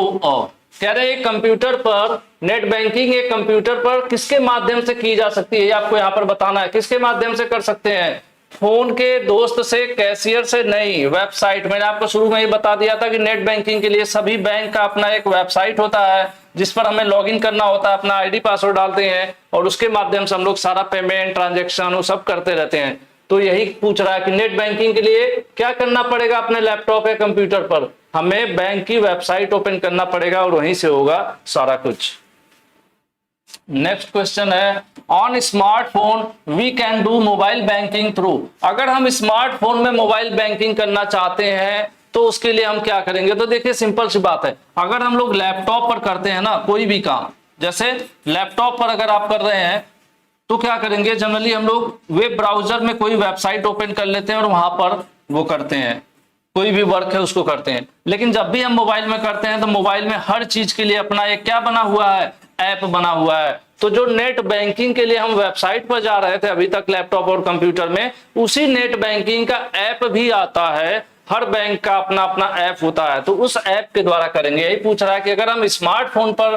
[SPEAKER 1] कह रहे हैं एक कंप्यूटर पर नेट बैंकिंग एक कंप्यूटर पर किसके माध्यम से की जा सकती है, ये आपको यहाँ पर बताना है। किसके माध्यम से कर सकते हैं? फोन के दोस्त से, कैशियर से नहीं, वेबसाइट। मैंने आपको शुरू में ही बता दिया था कि नेट बैंकिंग के लिए सभी बैंक का अपना एक वेबसाइट होता है जिस पर हमें लॉगिन करना होता है, अपना आईडी पासवर्ड डालते हैं और उसके माध्यम से हम लोग सारा पेमेंट ट्रांजेक्शन वो सब करते रहते हैं। तो यही पूछ रहा है कि नेट बैंकिंग के लिए क्या करना पड़ेगा अपने लैपटॉप या कंप्यूटर पर? हमें बैंक की वेबसाइट ओपन करना पड़ेगा और वहीं से होगा सारा कुछ। नेक्स्ट क्वेश्चन है, on smartphone we can do mobile banking through. अगर हम स्मार्टफोन में मोबाइल बैंकिंग करना चाहते हैं तो उसके लिए हम क्या करेंगे? तो देखिए सिंपल सी बात है, अगर हम लोग लैपटॉप पर करते हैं ना कोई भी काम, जैसे लैपटॉप पर अगर आप कर रहे हैं तो क्या करेंगे? जनरली हम लोग वेब ब्राउजर में कोई वेबसाइट ओपन कर लेते हैं और वहां पर वो करते हैं, कोई भी वर्क है उसको करते हैं। लेकिन जब भी हम मोबाइल में करते हैं तो मोबाइल में हर चीज के लिए अपना एक क्या बना हुआ है? ऐप बना हुआ है। तो जो नेट बैंकिंग के लिए हम वेबसाइट पर जा रहे थे अभी तक लैपटॉप और कंप्यूटर में, उसी नेट बैंकिंग का ऐप भी आता है। हर बैंक का अपना अपना ऐप होता है, तो उस ऐप के द्वारा करेंगे। यही पूछ रहा है कि अगर हम स्मार्टफोन पर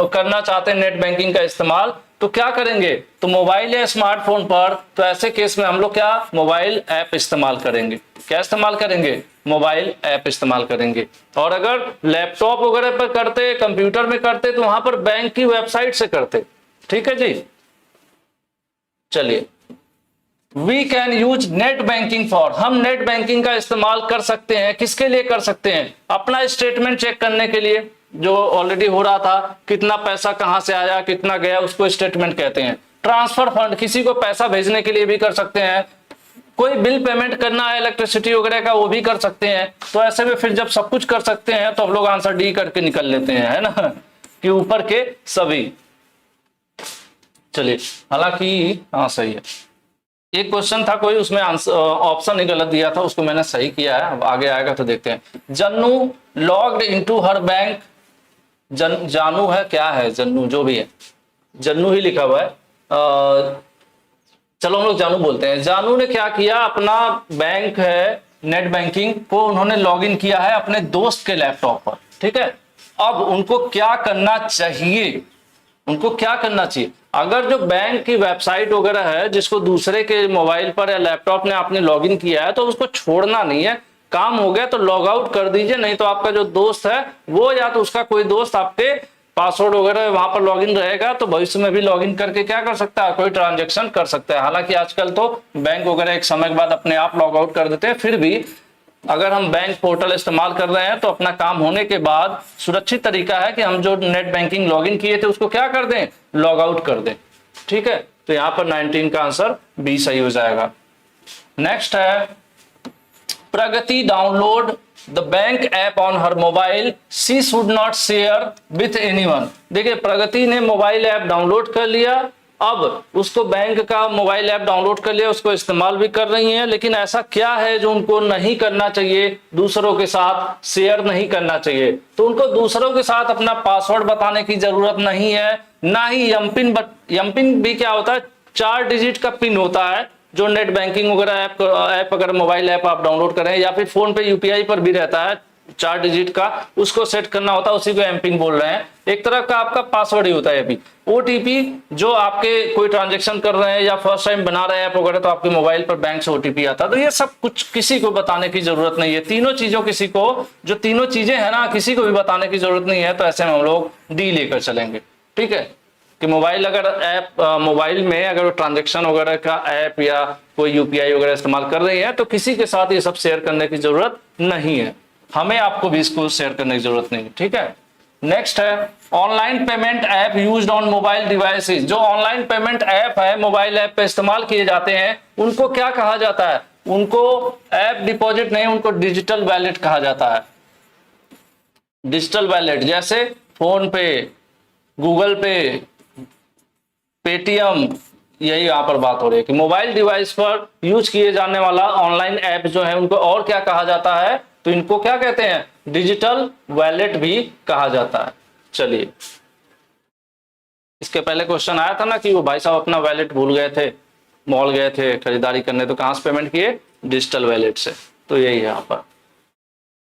[SPEAKER 1] करना चाहते हैं नेट बैंकिंग का इस्तेमाल तो क्या करेंगे? तो मोबाइल या स्मार्टफोन पर, तो ऐसे केस में हम लोग क्या मोबाइल ऐप इस्तेमाल करेंगे। क्या इस्तेमाल करेंगे? मोबाइल ऐप इस्तेमाल करेंगे। और अगर लैपटॉप वगैरह पर करते, कंप्यूटर में करते, तो वहां पर बैंक की वेबसाइट से करते। ठीक है जी, चलिए। We can use net banking for, हम नेट बैंकिंग का इस्तेमाल कर सकते हैं। किसके लिए कर सकते हैं? अपना स्टेटमेंट चेक करने के लिए, जो ऑलरेडी हो रहा था, कितना पैसा कहां से आया कितना गया उसको स्टेटमेंट कहते हैं। ट्रांसफर फंड, किसी को पैसा भेजने के लिए भी कर सकते हैं। कोई बिल पेमेंट करना है इलेक्ट्रिसिटी वगैरह का, वो भी कर सकते हैं। तो ऐसे में फिर जब सब कुछ कर सकते हैं तो हम लोग आंसर डी करके निकल लेते हैं, है ना, कि ऊपर के सभी। चलिए, हालांकि हाँ सही है। एक क्वेश्चन था कोई, उसमें आंसर ऑप्शन ही गलत दिया था, उसको मैंने सही किया है। अब आगे आएगा तो देखते हैं। जन्नू लॉग्ड इनटू हर बैंक, जानू है क्या है? जन्नू जो भी है, जन्नू ही लिखा हुआ है। चलो हम लोग जानू बोलते हैं। जानू ने क्या किया? अपना बैंक है नेट बैंकिंग को उन्होंने लॉगिन किया है अपने दोस्त के लैपटॉप पर। ठीक है, अब उनको क्या करना चाहिए? उनको क्या करना चाहिए? अगर जो बैंक की वेबसाइट वगैरह है जिसको दूसरे के मोबाइल पर या लैपटॉप ने आपने लॉगिन किया है तो उसको छोड़ना नहीं है। काम हो गया तो लॉग आउट कर दीजिए, नहीं तो आपका जो दोस्त है वो या तो उसका कोई दोस्त आपके पासवर्ड वगैरह वहां पर लॉगिन रहेगा तो भविष्य में भी लॉगिन करके क्या कर सकता है? कोई ट्रांजेक्शन कर सकता है। हालांकि आजकल तो बैंक वगैरह एक समय के बाद अपने आप लॉग आउट कर देते हैं, फिर भी अगर हम बैंक पोर्टल इस्तेमाल कर रहे हैं तो अपना काम होने के बाद सुरक्षित तरीका है कि हम जो नेट बैंकिंग लॉगिन किए थे उसको क्या कर दें? लॉग आउट कर दें। ठीक है, तो यहां पर 19 का आंसर बी सही हो जाएगा। नेक्स्ट है, Pragati download the bank app on her mobile, she should not share with anyone. देखिए, प्रगति ने मोबाइल ऐप डाउनलोड कर लिया, अब उसको बैंक का मोबाइल ऐप डाउनलोड कर लिया, उसको इस्तेमाल भी कर रही हैं, लेकिन ऐसा क्या है जो उनको नहीं करना चाहिए? दूसरों के साथ शेयर नहीं करना चाहिए। तो उनको दूसरों के साथ अपना पासवर्ड बताने की जरूरत नहीं है, ना ही यमपिन भी क्या होता है? 4 डिजिट का पिन होता है जो नेट बैंकिंग वगैरह ऐप अगर मोबाइल ऐप आप डाउनलोड करें या फिर फोन पे यूपीआई पर भी रहता है 4 डिजिट का, उसको सेट करना होता है, उसी को एमपिन बोल रहे हैं। एक तरह का आपका पासवर्ड ही होता है। अभी ओटीपी जो आपके कोई ट्रांजेक्शन कर रहे हैं या फर्स्ट टाइम बना रहे हैं ऐप वगैरह तो आपके मोबाइल पर बैंक से ओटीपी आता है। तो ये सब कुछ किसी को बताने की जरूरत नहीं है। तीनों चीजों किसी को, जो तीनों चीजें है ना, किसी को भी बताने की जरूरत नहीं है। तो ऐसे में हम लोग डी लेकर चलेंगे। ठीक है, कि मोबाइल अगर ऐप मोबाइल में अगर ट्रांजेक्शन वगैरह का ऐप या कोई यूपीआई वगैरह इस्तेमाल कर रही है तो किसी के साथ ये सब शेयर करने की जरूरत नहीं है। हमें आपको भी इसको शेयर करने की जरूरत नहीं है। ठीक है, नेक्स्ट है, online payment app used on mobile devices. जो ऑनलाइन पेमेंट ऐप है मोबाइल ऐप पे इस्तेमाल किए जाते हैं उनको क्या कहा जाता है? उनको ऐप डिपॉजिट नहीं, उनको डिजिटल वैलेट कहा जाता है। डिजिटल वैलेट जैसे फोन पे, गूगल पे, पेटीएम, यही यहां पर बात हो रही है कि मोबाइल डिवाइस पर यूज किए जाने वाला ऑनलाइन ऐप जो है उनको और क्या कहा जाता है? तो इनको क्या कहते हैं? डिजिटल वैलेट भी कहा जाता है। चलिए, इसके पहले क्वेश्चन आया था ना कि वो भाई साहब अपना वैलेट भूल गए थे, मॉल गए थे खरीदारी करने, तो कहां से पेमेंट किए? डिजिटल वैलेट से। तो यही है यहाँ पर।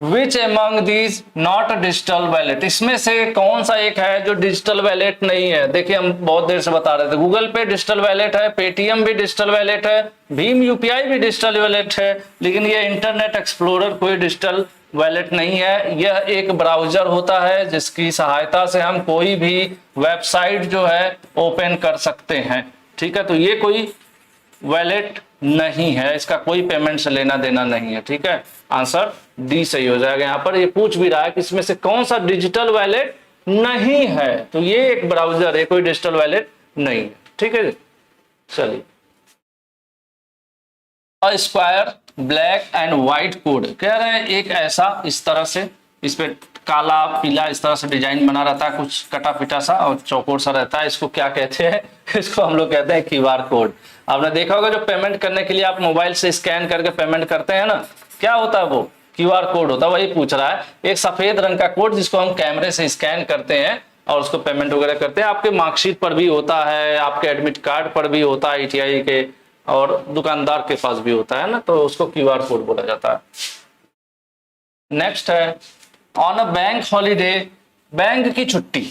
[SPEAKER 1] Which among these not digital wallet, इसमें से कौन सा एक है जो डिजिटल वैलेट नहीं है? देखिए हम बहुत देर से बता रहे थे, गूगल पे डिजिटल वैलेट है, पेटीएम भी डिजिटल वैलेट है, भीम यूपीआई भी डिजिटल वैलेट है, लेकिन ये इंटरनेट एक्सप्लोरर कोई डिजिटल वैलेट नहीं है। यह एक ब्राउजर होता है जिसकी सहायता से हम कोई भी वेबसाइट जो है ओपन कर सकते हैं। ठीक है, तो ये कोई वैलेट नहीं है, इसका कोई पेमेंट से लेना देना नहीं है। ठीक है, आंसर डी सही हो जाएगा। यहां पर ये पूछ भी रहा है कि इसमें से कौन सा डिजिटल वैलेट नहीं है, तो ये एक ब्राउजर है, कोई डिजिटल वैलेट नहीं है। ठीक है, चलिए square black and white code कह रहे हैं, एक ऐसा इस तरह से इस पे काला पीला इस तरह से डिजाइन बना रहता है, कुछ कटा पिटा सा और चौकोर सा रहता है, इसको क्या कहते हैं? इसको हम लोग कहते हैं क्यूआर कोड। आपने देखा होगा जो पेमेंट करने के लिए आप मोबाइल से स्कैन करके पेमेंट करते हैं ना, क्या होता है वो? क्यूआर कोड होता है। वही पूछ रहा है, एक सफेद रंग का कोड जिसको हम कैमरे से स्कैन करते हैं और उसको पेमेंट वगैरह करते हैं। आपके मार्कशीट पर भी होता है, आपके एडमिट कार्ड पर भी होता है, आईटीआई के और दुकानदार के पास भी होता है ना, तो उसको क्यूआर कोड बोला जाता है। नेक्स्ट है on a bank holiday, bank की छुट्टी,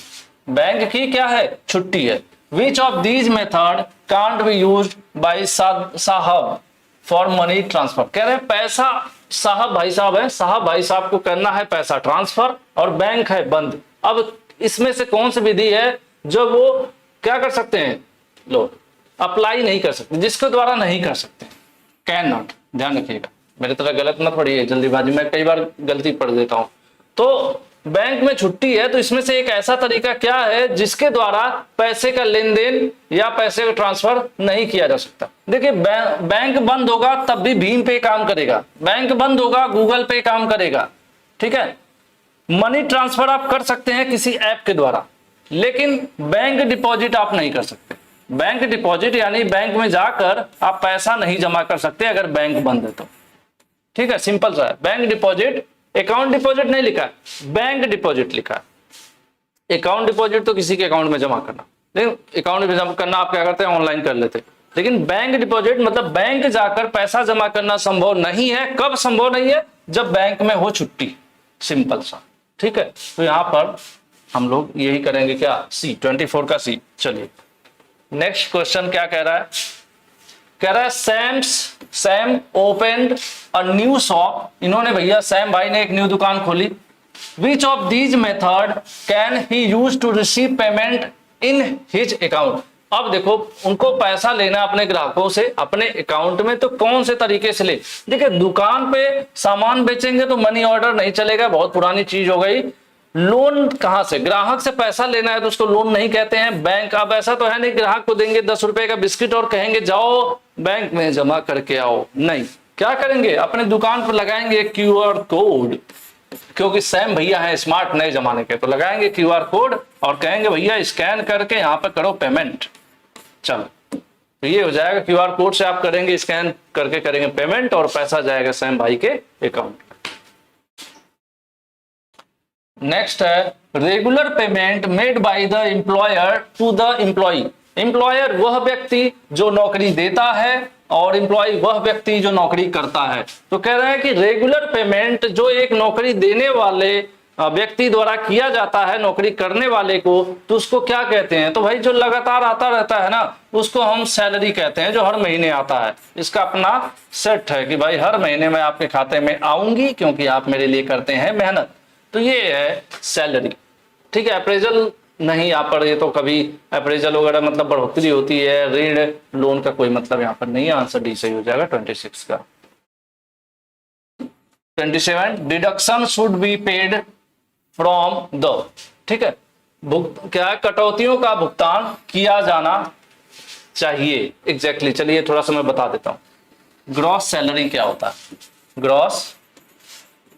[SPEAKER 1] बैंक की क्या है? छुट्टी है। विच of these method can't be used by साहब फॉर मनी ट्रांसफर, कह रहे हैं पैसा साहब भाई साहब है, साहब भाई साहब को करना है पैसा ट्रांसफर और बैंक है बंद। अब इसमें से कौन सी विधि है जो वो क्या कर सकते हैं? लो अप्लाई नहीं कर सकते, जिसके द्वारा नहीं कर सकते, कैन नॉट। ध्यान रखिएगा, मेरी तरह गलत मत पढ़िए जल्दीबाजी में, कई बार गलती पढ़ देता हूं। तो बैंक में छुट्टी है, तो इसमें से एक ऐसा तरीका क्या है जिसके द्वारा पैसे का लेन देन या पैसे का ट्रांसफर नहीं किया जा सकता? देखिए बैंक बंद होगा तब भी भीम पे काम करेगा, बैंक बंद होगा गूगल पे काम करेगा। ठीक है, मनी ट्रांसफर आप कर सकते हैं किसी ऐप के द्वारा, लेकिन बैंक डिपॉजिट आप नहीं कर सकते। बैंक डिपॉजिट यानी बैंक में जाकर आप पैसा नहीं जमा कर सकते अगर बैंक बंद है तो। ठीक है, सिंपल सा है। बैंक डिपॉजिट, अकाउंट डिपॉजिट नहीं लिखा है, बैंक डिपॉजिट लिखा है। अकाउंट डिपॉजिट तो किसी के अकाउंट में जमा करना, लेकिन अकाउंट में जमा करना आप क्या करते हैं? ऑनलाइन कर लेते। लेकिन बैंक डिपॉजिट मतलब बैंक जाकर पैसा जमा करना संभव नहीं है। कब संभव नहीं है? जब बैंक में हो छुट्टी, सिंपल सा। ठीक है, तो यहां पर हम लोग यही करेंगे, क्या? सी, 24 का सी। चलिए नेक्स्ट क्वेश्चन क्या कह रहा है? कह रहा है Sam opened a new shop, इन्होंने भैया सैम भाई ने एक न्यू दुकान खोली। Which of these method can he use to receive payment in his account? अब देखो उनको पैसा लेना अपने ग्राहकों से अपने अकाउंट में, तो कौन से तरीके से ले? देखिए दुकान पे सामान बेचेंगे तो मनी ऑर्डर नहीं चलेगा, बहुत पुरानी चीज हो गई। लोन कहां से? ग्राहक से पैसा लेना है तो उसको लोन नहीं कहते हैं, बैंक। अब ऐसा तो है नहीं ग्राहक को देंगे 10 रुपए का बिस्किट और कहेंगे जाओ बैंक में जमा करके आओ, नहीं। क्या करेंगे? अपने दुकान पर लगाएंगे क्यूआर कोड, क्योंकि सैम भैया है स्मार्ट नए जमाने के, तो लगाएंगे क्यूआर कोड और कहेंगे भैया स्कैन करके यहाँ पे करो पेमेंट। चलो तो ये हो जाएगा, क्यूआर कोड से आप करेंगे, स्कैन करके करेंगे पेमेंट और पैसा जाएगा सैम भाई के अकाउंट। नेक्स्ट है regular payment made by the employer to the employee. Employer वह व्यक्ति जो नौकरी देता है और एम्प्लॉय वह व्यक्ति जो नौकरी करता है। तो कह रहे हैं कि रेगुलर पेमेंट जो एक नौकरी देने वाले व्यक्ति द्वारा किया जाता है नौकरी करने वाले को, तो उसको क्या कहते हैं? तो भाई जो लगातार आता रहता है ना, उसको हम सैलरी कहते हैं, जो हर महीने आता है। इसका अपना सेट है कि भाई हर महीने मैं आपके खाते में आऊंगी क्योंकि आप मेरे लिए करते हैं मेहनत, तो ये है सैलरी। ठीक है, अप्रेजल नहीं यहाँ पर, ये तो कभी अप्रेजल वगैरह मतलब बढ़ोतरी होती है, ऋण लोन का कोई मतलब यहाँ पर नहीं है। आंसर डी सही हो जाएगा 26 का। 27 deduction should be paid from the. ठीक है, क्या कटौतियों का भुगतान किया जाना चाहिए एग्जैक्टली। चलिए थोड़ा सा मैं बता देता हूं। ग्रॉस सैलरी क्या होता है? ग्रॉस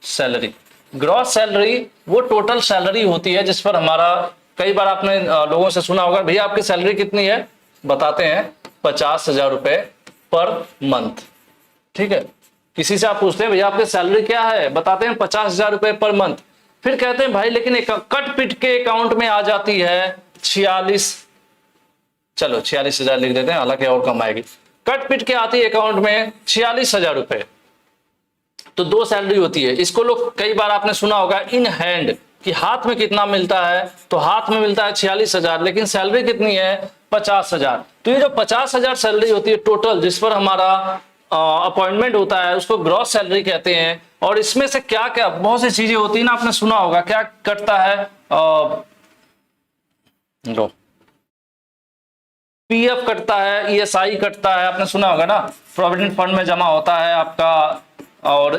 [SPEAKER 1] सैलरी, ग्रॉस सैलरी वो टोटल सैलरी होती है जिस पर हमारा, कई बार आपने लोगों से सुना होगा भैया आपकी सैलरी कितनी है, बताते हैं 50,000 रुपए पर मंथ। ठीक है, किसी से आप पूछते हैं भैया आपकी सैलरी क्या है, बताते हैं 50,000 रुपए पर मंथ। फिर कहते हैं भाई लेकिन कट पिट के अकाउंट में आ जाती है 46, चलो 46,000 लिख देते हैं, हालांकि और कम आएगी। कट पिट के आती है अकाउंट में 46,000 रुपए। तो 2 सैलरी होती है। इसको लोग कई बार आपने सुना होगा इन हैंड, कि हाथ में कितना मिलता है, तो हाथ में मिलता है 46,000, लेकिन सैलरी कितनी है 50,000। तो ये जो 50,000 सैलरी होती है टोटल, जिस पर हमारा अपॉइंटमेंट होता है, उसको ग्रॉस सैलरी कहते हैं। और इसमें से क्या क्या बहुत सी चीजें होती है ना, आपने सुना होगा क्या कटता है, पीएफ कटता है, ईएसआई कटता है, आपने सुना होगा ना, प्रोविडेंट फंड में जमा होता है आपका, और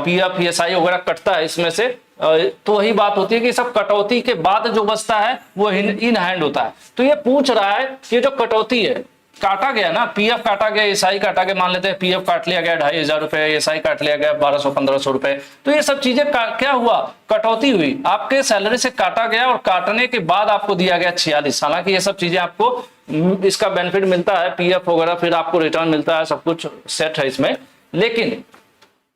[SPEAKER 1] पीएफ ईएसआई वगैरह कटता है इसमें से। तो वही बात होती है कि सब कटौती के बाद जो बचता है वो इन हैंड होता है। तो ये पूछ रहा है कि जो कटौती है, काटा गया ना, पीएफ काटा गया, ईएसआई काटा गया, मान लेते हैं पीएफ काट लिया गया 2,500 रुपए, ईएसआई काट लिया गया 1,200-1,500 रुपए, तो ये सब चीजें क्या हुआ, कटौती हुई, आपके सैलरी से काटा गया और काटने के बाद आपको दिया गया 46। हालांकि ये सब चीजें आपको इसका बेनिफिट मिलता है, पीएफ वगैरह, फिर आपको रिटर्न मिलता है, सब कुछ सेट है इसमें। लेकिन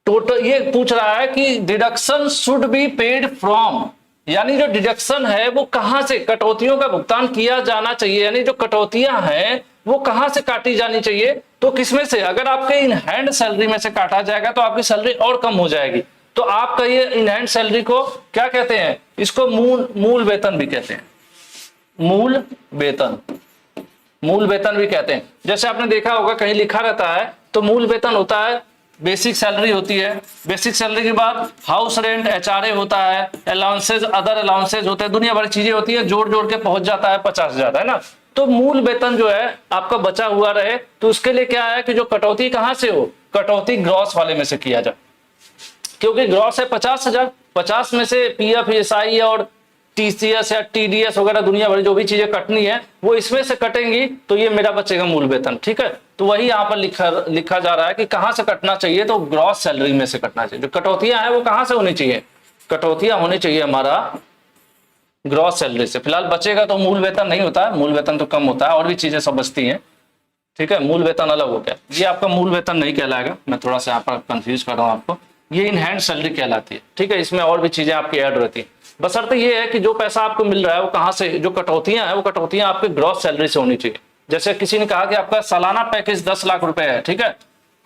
[SPEAKER 1] टोटल ये पूछ रहा है कि deduction should be paid from, यानी जो डिडक्शन है वो कहां से, कटौतियों का भुगतान किया जाना चाहिए, यानी जो कटौतियां हैं वो कहां से काटी जानी चाहिए, तो किसमें से, अगर आपके इन हैंड सैलरी में से काटा जाएगा तो आपकी सैलरी और कम हो जाएगी। तो आपका ये इन हैंड सैलरी को क्या कहते हैं, इसको मूल वेतन भी कहते हैं, मूल वेतन भी कहते हैं। जैसे आपने देखा होगा कहीं लिखा रहता है, तो मूल वेतन होता है, बेसिक सैलरी होती है, बेसिक सैलरी के बाद हाउस रेंट, एचआरए होता है, अलाउंसेज, अदर अलाउंसेज होते हैं, दुनिया भर चीजें होती है, जोड़ जोड़ के पहुंच जाता है 50,000, है ना। तो मूल वेतन जो है आपका बचा हुआ रहे, तो उसके लिए क्या है कि जो कटौती कहां से हो, कटौती ग्रॉस वाले में से किया जाए, क्योंकि ग्रॉस है 50,000, 50 में से पीएफ, ईएसआई और टीसीएस या टीडीएस वगैरह दुनिया भर जो भी चीजें कटनी है वो इसमें से कटेंगी, तो ये मेरा बचेगा मूल वेतन, ठीक है। तो वही यहाँ पर लिखा जा रहा है कि कहां से कटना चाहिए, तो ग्रॉस सैलरी में से कटना चाहिए। जो कटौतियां हैं वो कहां से होनी चाहिए, कटौतियां होनी चाहिए हमारा ग्रॉस सैलरी से। फिलहाल बचेगा तो मूल वेतन नहीं होता है, मूल वेतन तो कम होता है, और भी चीजें सब बचती हैं, ठीक है। मूल वेतन अलग हो गया, ये आपका मूल वेतन नहीं कहलाएगा, मैं थोड़ा सा यहाँ पर कंफ्यूज कर रहा हूँ आपको, ये इन हैंड सैलरी कहलाती है, ठीक है। इसमें और भी चीजें आपकी ऐड रहती है, बशर्ते ये है कि जो पैसा आपको मिल रहा है वो कहां से, जो कटौतियां हैं वो कटौतियां आपके ग्रॉस सैलरी से होनी चाहिए। जैसे किसी ने कहा कि आपका सालाना पैकेज 10 लाख रुपए है, ठीक है,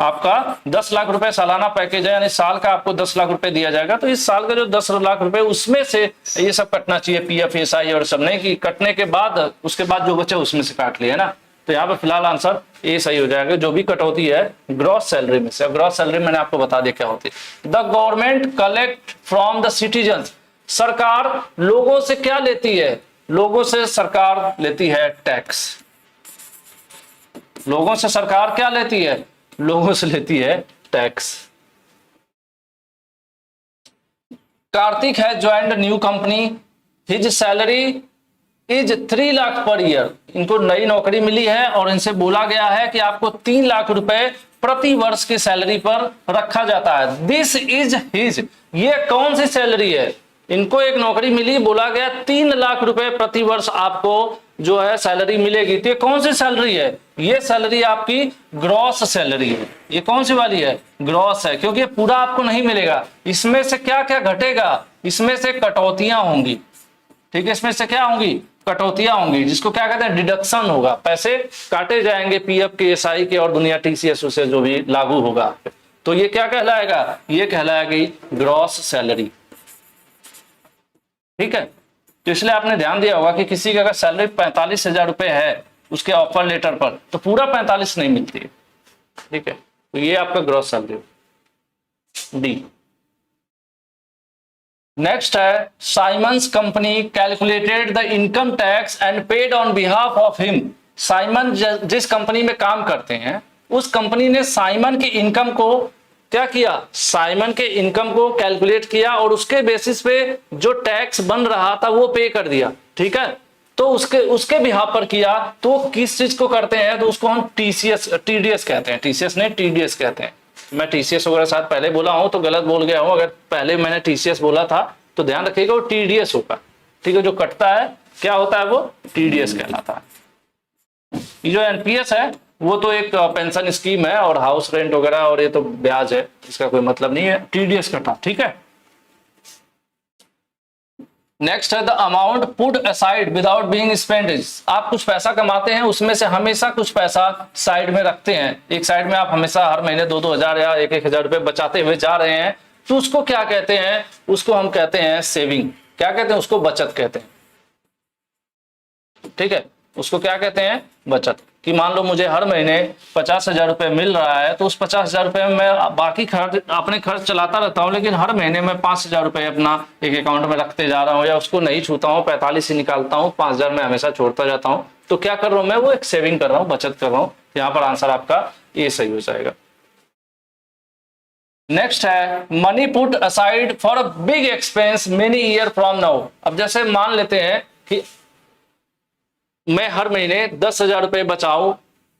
[SPEAKER 1] आपका 10 लाख रुपए सालाना पैकेज है, यानी साल का आपको 10 लाख रुपए दिया जाएगा, तो इस साल का जो 10 लाख रुपए उसमें से ये सब कटना चाहिए, पीएफ, ईएसआई और सब, नहीं कि कटने के बाद उसके बाद जो बचे उसमें से काट लिया, है ना। तो यहाँ पे फिलहाल आंसर ए सही हो जाएगा, जो भी कटौती है ग्रॉस सैलरी में से। ग्रॉस सैलरी मैंने आपको बता दिया क्या होती है। The government collect from the citizens, सरकार लोगों से क्या लेती है, लोगों से सरकार लेती है टैक्स, लोगों से सरकार क्या लेती है, लोगों से लेती है टैक्स। कार्तिक है joined new company, his salary is 3 lakh per year, इनको नई नौकरी मिली है और इनसे बोला गया है कि आपको 3 लाख रुपए प्रति वर्ष की सैलरी पर रखा जाता है। दिस इज हिज, ये कौन सी सैलरी है, इनको एक नौकरी मिली, बोला गया 3 लाख रुपए प्रति वर्ष आपको जो है सैलरी मिलेगी। तो ये कौन सी सैलरी है, ये सैलरी आपकी ग्रॉस सैलरी है। ये कौन सी वाली है, ग्रॉस है, क्योंकि पूरा आपको नहीं मिलेगा, इसमें से क्या क्या घटेगा, इसमें से कटौतियां होंगी, ठीक है, इसमें से क्या होंगी, कटौतियां होंगी, जिसको क्या कहते हैं, डिडक्शन होगा, पैसे काटे जाएंगे पीएफ के, एसआई के और दुनिया टीसीएस से जो भी लागू होगा। तो ये क्या कहलाएगा, ये कहलाएगी ग्रॉस सैलरी, ठीक है। तो इसलिए आपने ध्यान दिया होगा कि किसी की अगर सैलरी 45,000 रुपए है उसके ऑफर लेटर पर, तो पूरा 45 नहीं मिलती है, ठीक है। तो ये आपका ग्रॉस सैलरी। डी नेक्स्ट है, Simon's company calculated the income tax and paid on behalf of him. Simon जिस कंपनी में काम करते हैं उस कंपनी ने साइमन की इनकम को क्या किया, साइमन के इनकम को कैलकुलेट किया और उसके बेसिस पे जो टैक्स बन रहा था वो पे कर दिया, ठीक है। तो उसके बिहाफ पर किया, तो वो किस चीज को करते हैं, तो उसको हम टीडीएस कहते हैं, टीसीएस नहीं टीडीएस कहते हैं। मैं टीसीएस वगैरह साथ पहले बोला हूं तो गलत बोल गया हूं, अगर पहले मैंने टीसीएस बोला था तो ध्यान रखिएगा वो टीडीएस होगा, ठीक है। जो कटता है क्या होता है वो टीडीएस कहलाता है। ये जो एनपीएस है वो तो एक पेंशन स्कीम है, और हाउस रेंट वगैरह और ये तो ब्याज है, इसका कोई मतलब नहीं है, टीडीएस कटा, ठीक है। नेक्स्ट है the amount put aside without being spend. आप कुछ पैसा कमाते हैं, उसमें से हमेशा कुछ पैसा साइड में रखते हैं, एक साइड में आप हमेशा हर महीने 2-2 हजार या 1-1 हजार रुपए बचाते हुए जा रहे हैं, तो उसको क्या कहते हैं? उसको हम कहते हैं सेविंग। क्या कहते हैं? उसको बचत कहते हैं। ठीक है, उसको क्या कहते हैं? बचत। कि मान लो मुझे हर महीने 50,000 रुपए मिल रहा है, तो उस 50,000 रुपए में मैं बाकी खर्च, अपने खर्च चलाता रहता हूँ, लेकिन हर महीने में 5,000 रुपए अपना एक अकाउंट में रखते जा रहा हूँ, या उसको नहीं छूता हूँ, 45 ही निकालता हूँ, 5,000 में हमेशा छोड़ता जाता हूँ। तो क्या कर रहा हूँ मैं? वो एक सेविंग कर रहा हूँ, बचत कर रहा हूँ। यहाँ पर आंसर आपका ये सही हो जाएगा। नेक्स्ट है money put aside for a big expense many year from now. अब जैसे मान लेते हैं कि मैं हर महीने 10,000 रुपए बचाऊं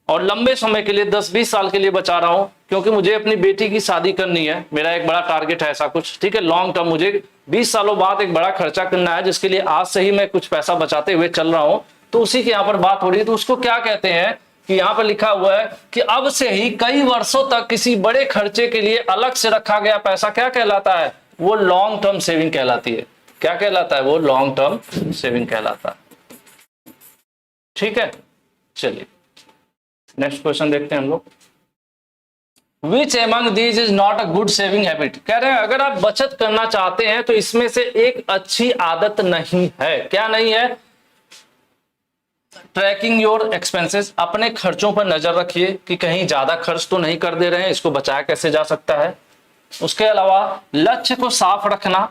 [SPEAKER 1] और लंबे समय के लिए 10-20 साल के लिए बचा रहा हूं, क्योंकि मुझे अपनी बेटी की शादी करनी है, मेरा एक बड़ा टारगेट है ऐसा कुछ। ठीक है, लॉन्ग टर्म मुझे 20 सालों बाद एक बड़ा खर्चा करना है, जिसके लिए आज से ही मैं कुछ पैसा बचाते हुए चल रहा हूं। तो उसी की यहाँ पर बात हो रही है। तो उसको क्या कहते हैं कि यहाँ पर लिखा हुआ है कि अब से ही कई वर्षों तक किसी बड़े खर्चे के लिए अलग से रखा गया पैसा क्या कहलाता है? वो लॉन्ग टर्म सेविंग कहलाती है। क्या कहलाता है? वो लॉन्ग टर्म सेविंग कहलाता है। ठीक है, चलिए नेक्स्ट क्वेश्चन देखते हैं हम लोग। Which among these is not a good saving habit. कह रहे हैं अगर आप बचत करना चाहते हैं तो इसमें से एक अच्छी आदत नहीं है। क्या नहीं है? Trekking your expenses. अपने खर्चों पर नजर रखिए कि कहीं ज्यादा खर्च तो नहीं कर दे रहे हैं, इसको बचाया कैसे जा सकता है। उसके अलावा लक्ष्य को साफ रखना,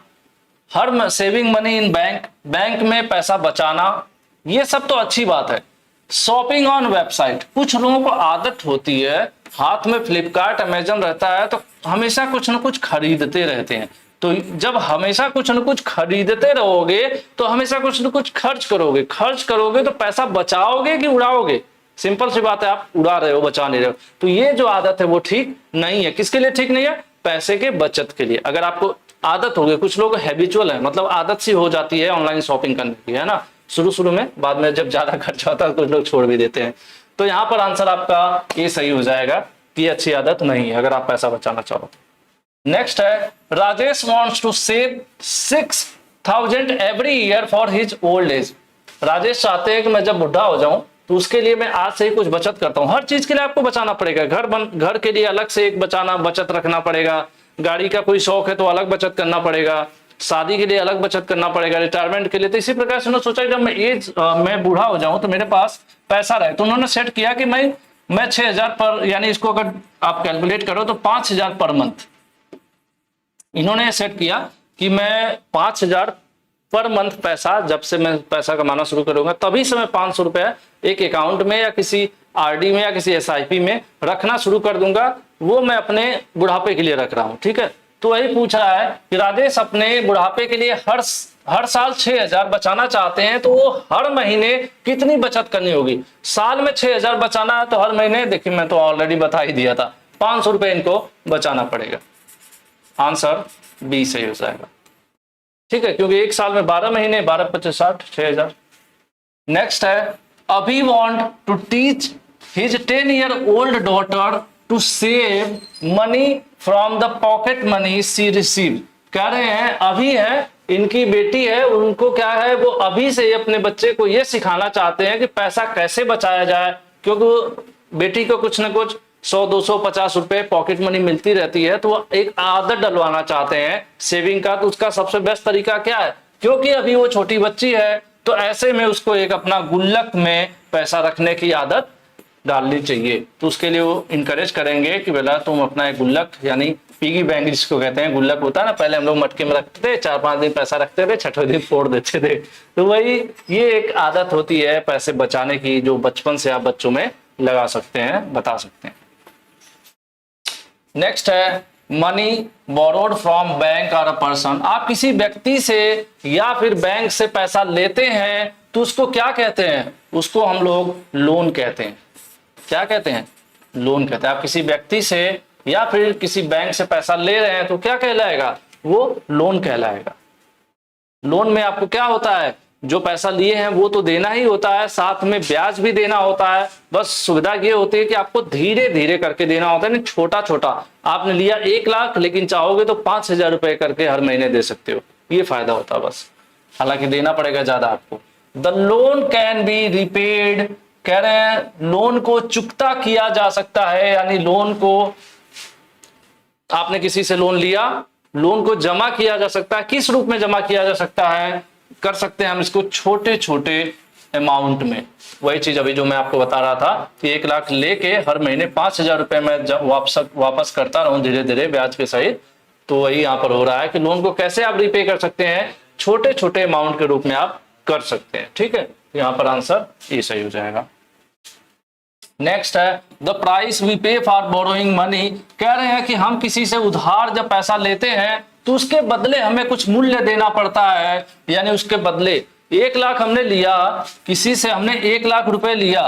[SPEAKER 1] her saving money in bank, bank में पैसा बचाना, ये सब तो अच्छी बात है। शॉपिंग ऑन वेबसाइट, कुछ लोगों को आदत होती है, हाथ में फ्लिपकार्ट अमेजन रहता है तो हमेशा कुछ ना कुछ खरीदते रहते हैं। तो जब हमेशा कुछ न कुछ खरीदते रहोगे तो हमेशा कुछ न कुछ खर्च करोगे, खर्च करोगे तो पैसा बचाओगे कि उड़ाओगे? सिंपल सी बात है, आप उड़ा रहे हो, बचा नहीं रहे हो। तो ये जो आदत है वो ठीक नहीं है। किसके लिए ठीक नहीं है? पैसे के बचत के लिए। अगर आपको आदत हो गई, कुछ लोग हैबिचुअल है, मतलब आदत सी हो जाती है ऑनलाइन शॉपिंग करने की, है ना, शुरू में, बाद में जब ज्यादा खर्चा होता है कुछ लोग छोड़ भी देते हैं। तो यहाँ पर आंसर आपका ये सही हो जाएगा कि अच्छी आदत नहीं है अगर आप पैसा बचाना चाहो। नेक्स्ट है Rajesh wants to save 6,000 every year for his old age. Rajesh चाहते हैं कि मैं जब बुढ़ा हो जाऊं तो उसके लिए मैं आज से ही कुछ बचत करता हूं। हर चीज के लिए आपको बचाना पड़ेगा। घर के लिए अलग से एक बचत रखना पड़ेगा, गाड़ी का कोई शौक है तो अलग बचत करना पड़ेगा, शादी के लिए अलग बचत करना पड़ेगा, रिटायरमेंट के लिए। तो इसी प्रकार से उन्होंने सोचा जब मैं बूढ़ा हो जाऊं तो मेरे पास पैसा रहे। तो उन्होंने सेट किया कि मैं 6,000 पर, यानी इसको अगर आप कैलकुलेट करो तो 5,000 पर मंथ। इन्होंने सेट किया कि मैं 5,000 पर मंथ पैसा, जब से मैं पैसा कमाना शुरू करूंगा तभी से मैं 500 रुपया एक अकाउंट में या किसी आरडी में या किसी एसआईपी में रखना शुरू कर दूंगा। वो मैं अपने बुढ़ापे के लिए रख रहा हूं। ठीक है, तो वही पूछ रहा है कि राजेश अपने बुढ़ापे के लिए हर साल 6,000 बचाना चाहते हैं, तो वो हर महीने कितनी बचत करनी होगी? साल में 6,000 बचाना है तो हर महीने, देखिए मैं तो ऑलरेडी बता ही दिया था, 500 रुपए इनको बचाना पड़ेगा। आंसर बी सही हो जाएगा। ठीक है, क्योंकि एक साल में 12 महीने, 12×5=60, 6,000। नेक्स्ट है Abhi want to teach his 10-year-old daughter to save money from the pocket money she receive. कह रहे हैं अभी है, इनकी बेटी है, उनको क्या है, वो अभी से अपने बच्चे को ये सिखाना चाहते हैं कि पैसा कैसे बचाया जाए, क्योंकि बेटी को कुछ ना कुछ 100, 200, 50 रुपए पॉकेट मनी मिलती रहती है, तो वो एक आदत डलवाना चाहते हैं सेविंग का। तो उसका सबसे बेस्ट तरीका क्या है? क्योंकि अभी वो छोटी बच्ची है तो ऐसे में उसको एक अपना गुल्लक में पैसा रखने की आदत डालनी चाहिए। तो उसके लिए वो इनकरेज करेंगे कि बेटा तुम अपना एक गुल्लक, यानी पिगी बैंक जिसको कहते हैं, गुल्लक होता है ना, पहले हम लोग मटके में रखते थे, 4-5 दिन पैसा रखते थे, 6वें दिन फोड़ देते थे। तो वही ये एक आदत होती है पैसे बचाने की, जो बचपन से आप बच्चों में लगा सकते हैं, बता सकते हैं। नेक्स्ट है मनी बोरोड फ्रॉम बैंक और अ पर्सन। आप किसी व्यक्ति से या फिर बैंक से पैसा लेते हैं तो उसको क्या कहते हैं? उसको हम लोग लोन कहते हैं। क्या कहते हैं? लोन कहते हैं। आप किसी व्यक्ति से या फिर किसी बैंक से पैसा ले रहे हैं तो क्या कहलाएगा? वो लोन कहलाएगा। लोन में आपको क्या होता है, जो पैसा लिए हैं वो तो देना ही होता है, साथ में ब्याज भी देना होता है। बस सुविधा ये होती है कि आपको धीरे धीरे करके देना होता है, नहीं छोटा छोटा। आपने लिया 1 लाख, लेकिन चाहोगे तो 5,000 रुपए करके हर महीने दे सकते हो, ये फायदा होता है बस। हालांकि देना पड़ेगा ज्यादा आपको। The loan can be repaid, कह रहे हैं लोन को चुकता किया जा सकता है, यानी लोन को आपने किसी से लोन लिया, लोन को जमा किया जा सकता है। किस रूप में जमा किया जा सकता है? कर सकते हैं हम इसको छोटे छोटे अमाउंट में। वही चीज अभी जो मैं आपको बता रहा था कि 1 लाख लेके हर महीने 5,000 रुपए में वापस करता रहूं धीरे धीरे ब्याज के सहित, तो वही यहां पर हो रहा है कि लोन को कैसे आप रीपे कर सकते हैं, छोटे छोटे अमाउंट के रूप में आप कर सकते हैं। ठीक है, तो यहां पर आंसर ये सही हो जाएगा। नेक्स्ट है द प्राइस वी पे फॉर बोरोइंग मनी, कह रहे हैं कि हम किसी से उधार जब पैसा लेते हैं तो उसके बदले हमें कुछ मूल्य देना पड़ता है, यानी उसके बदले 1 लाख हमने लिया, किसी से हमने 1 लाख रुपए लिया,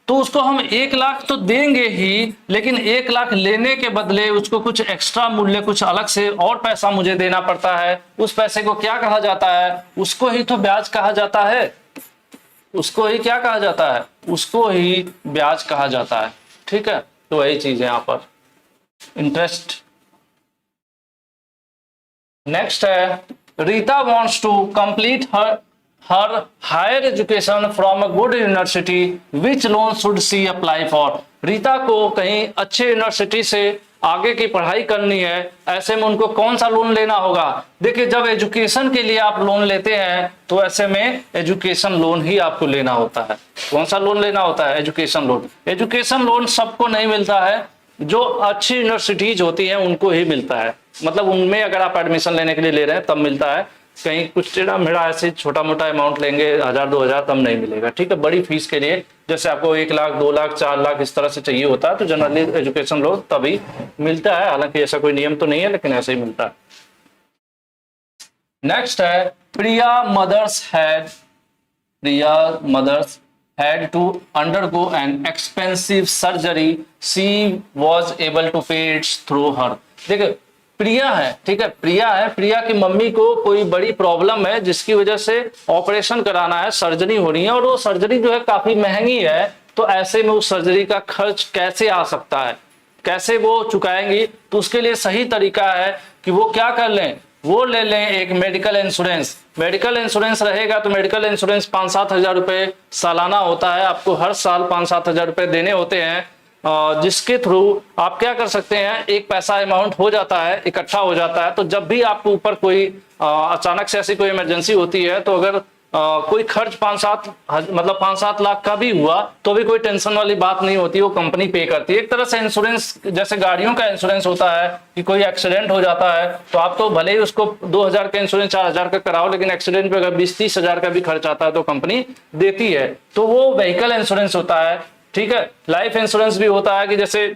[SPEAKER 1] तो उसको हम 1 लाख तो देंगे ही, लेकिन 1 लाख लेने के बदले उसको कुछ एक्स्ट्रा मूल्य, कुछ अलग से और पैसा मुझे देना पड़ता है। उस पैसे को क्या कहा जाता है? उसको ही तो ब्याज कहा जाता है। उसको ही क्या कहा जाता है? उसको ही ब्याज कहा जाता है। ठीक है, तो वही चीज है यहां पर, इंटरेस्ट। नेक्स्ट है Rita wants to complete her higher education from a good university, which loan should she apply for. Rita को कहीं अच्छे यूनिवर्सिटी से आगे की पढ़ाई करनी है, ऐसे में उनको कौन सा लोन लेना होगा? देखिए, जब एजुकेशन के लिए आप लोन लेते हैं तो ऐसे में एजुकेशन लोन ही आपको लेना होता है। कौन सा लोन लेना होता है? Education loan. एजुकेशन लोन सबको नहीं मिलता है, जो अच्छी यूनिवर्सिटीज होती हैं उनको ही मिलता है। मतलब उनमें अगर आप एडमिशन लेने के लिए ले रहे हैं तब मिलता है, कहीं कुछ टेढ़ा मेढ़ा ऐसे छोटा मोटा अमाउंट लेंगे 1,000-2,000 तब नहीं मिलेगा। ठीक है, बड़ी फीस के लिए जैसे आपको 1 लाख 2 लाख 4 लाख इस तरह से चाहिए होता है तो जनरली एजुकेशन लोन तभी मिलता है। हालांकि ऐसा कोई नियम तो नहीं है, लेकिन ऐसे ही मिलता है। नेक्स्ट है प्रिया mother's had to undergo an expensive surgery, she was able to pay it through her। देखिए प्रिया है, ठीक है, प्रिया की मम्मी को कोई बड़ी प्रॉब्लम है जिसकी वजह से ऑपरेशन कराना है, सर्जरी हो रही है, और वो सर्जरी जो है काफी महंगी है। तो ऐसे में उस सर्जरी का खर्च कैसे आ सकता है, कैसे वो चुकाएंगी? तो उसके लिए सही तरीका है कि वो क्या कर लें, वो ले लें एक मेडिकल इंश्योरेंस। मेडिकल इंश्योरेंस रहेगा तो मेडिकल इंश्योरेंस 5-7 हजार रुपए सालाना होता है, आपको हर साल 5-7 हजार रुपए देने होते हैं, जिसके थ्रू आप क्या कर सकते हैं, एक पैसा अमाउंट हो जाता है, इकट्ठा हो जाता है। तो जब भी आपको ऊपर कोई अचानक से ऐसी कोई इमरजेंसी होती है तो अगर कोई खर्च 5-7 लाख का भी हुआ तो भी कोई टेंशन वाली बात नहीं होती, वो कंपनी पे करती है। एक तरह से इंश्योरेंस जैसे गाड़ियों का इंश्योरेंस होता है कि कोई एक्सीडेंट हो जाता है तो आप तो भले ही उसको 2,000 का इंश्योरेंस 4,000 का कराओ, लेकिन एक्सीडेंट पे अगर 20-30 हजार का भी खर्च आता है तो कंपनी देती है। तो वो व्हीकल इंश्योरेंस होता है। ठीक है, लाइफ इंश्योरेंस भी होता है कि जैसे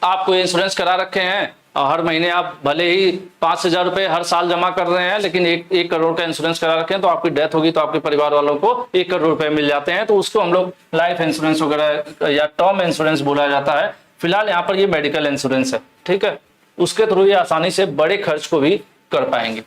[SPEAKER 1] आप कोई इंश्योरेंस करा रखे हैं और हर महीने आप भले ही 5,000 रुपए हर साल जमा कर रहे हैं, लेकिन 1 करोड़ का इंश्योरेंस करा रखे हैं, तो आपकी डेथ होगी तो आपके परिवार वालों को 1 करोड़ रुपए मिल जाते हैं। तो उसको हम लोग लाइफ इंश्योरेंस वगैरह या टर्म इंश्योरेंस बोला जाता है। फिलहाल यहाँ पर ये मेडिकल इंश्योरेंस है। ठीक है, उसके थ्रू ये आसानी से बड़े खर्च को भी कर पाएंगे।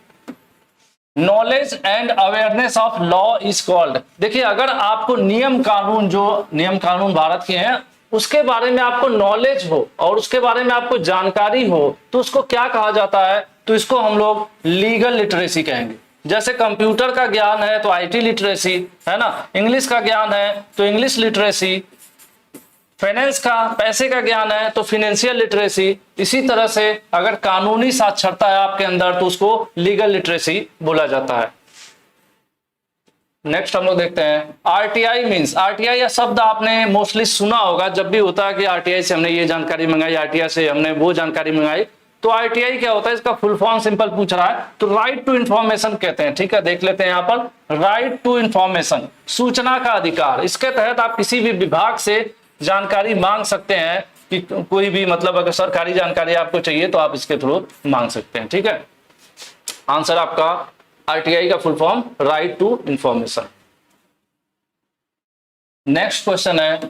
[SPEAKER 1] Knowledge and awareness of law is called. देखिए, अगर आपको नियम कानून भारत के हैं उसके बारे में आपको नॉलेज हो और उसके बारे में आपको जानकारी हो तो उसको क्या कहा जाता है? तो इसको हम लोग लीगल लिटरेसी कहेंगे। जैसे कंप्यूटर का ज्ञान है तो आईटी लिटरेसी है ना, इंग्लिश का ज्ञान है तो इंग्लिश लिटरेसी, फाइनेंस का पैसे का ज्ञान है तो फाइनेंशियल लिटरेसी। इसी तरह से अगर कानूनी साक्षरता है आपके अंदर तो उसको लीगल लिटरेसी बोला जाता है। नेक्स्ट हम लोग देखते हैं आरटीआई मींस। आरटीआई या शब्द आपने मोस्टली सुना होगा, जब भी होता है कि आरटीआई से हमने ये जानकारी मंगाई, आरटीआई से हमने वो जानकारी मंगाई। तो आरटीआई क्या होता है, इसका फुल फॉर्म सिंपल पूछ रहा है तो राइट टू इंफॉर्मेशन कहते हैं। ठीक है, देख लेते हैं यहाँ पर, राइट टू इंफॉर्मेशन, सूचना का अधिकार। इसके तहत आप किसी भी विभाग से जानकारी मांग सकते हैं कि कोई भी मतलब अगर सरकारी जानकारी आपको चाहिए तो आप इसके थ्रू मांग सकते हैं। ठीक है, आंसर आपका आरटीआई का full form right to information. Next question है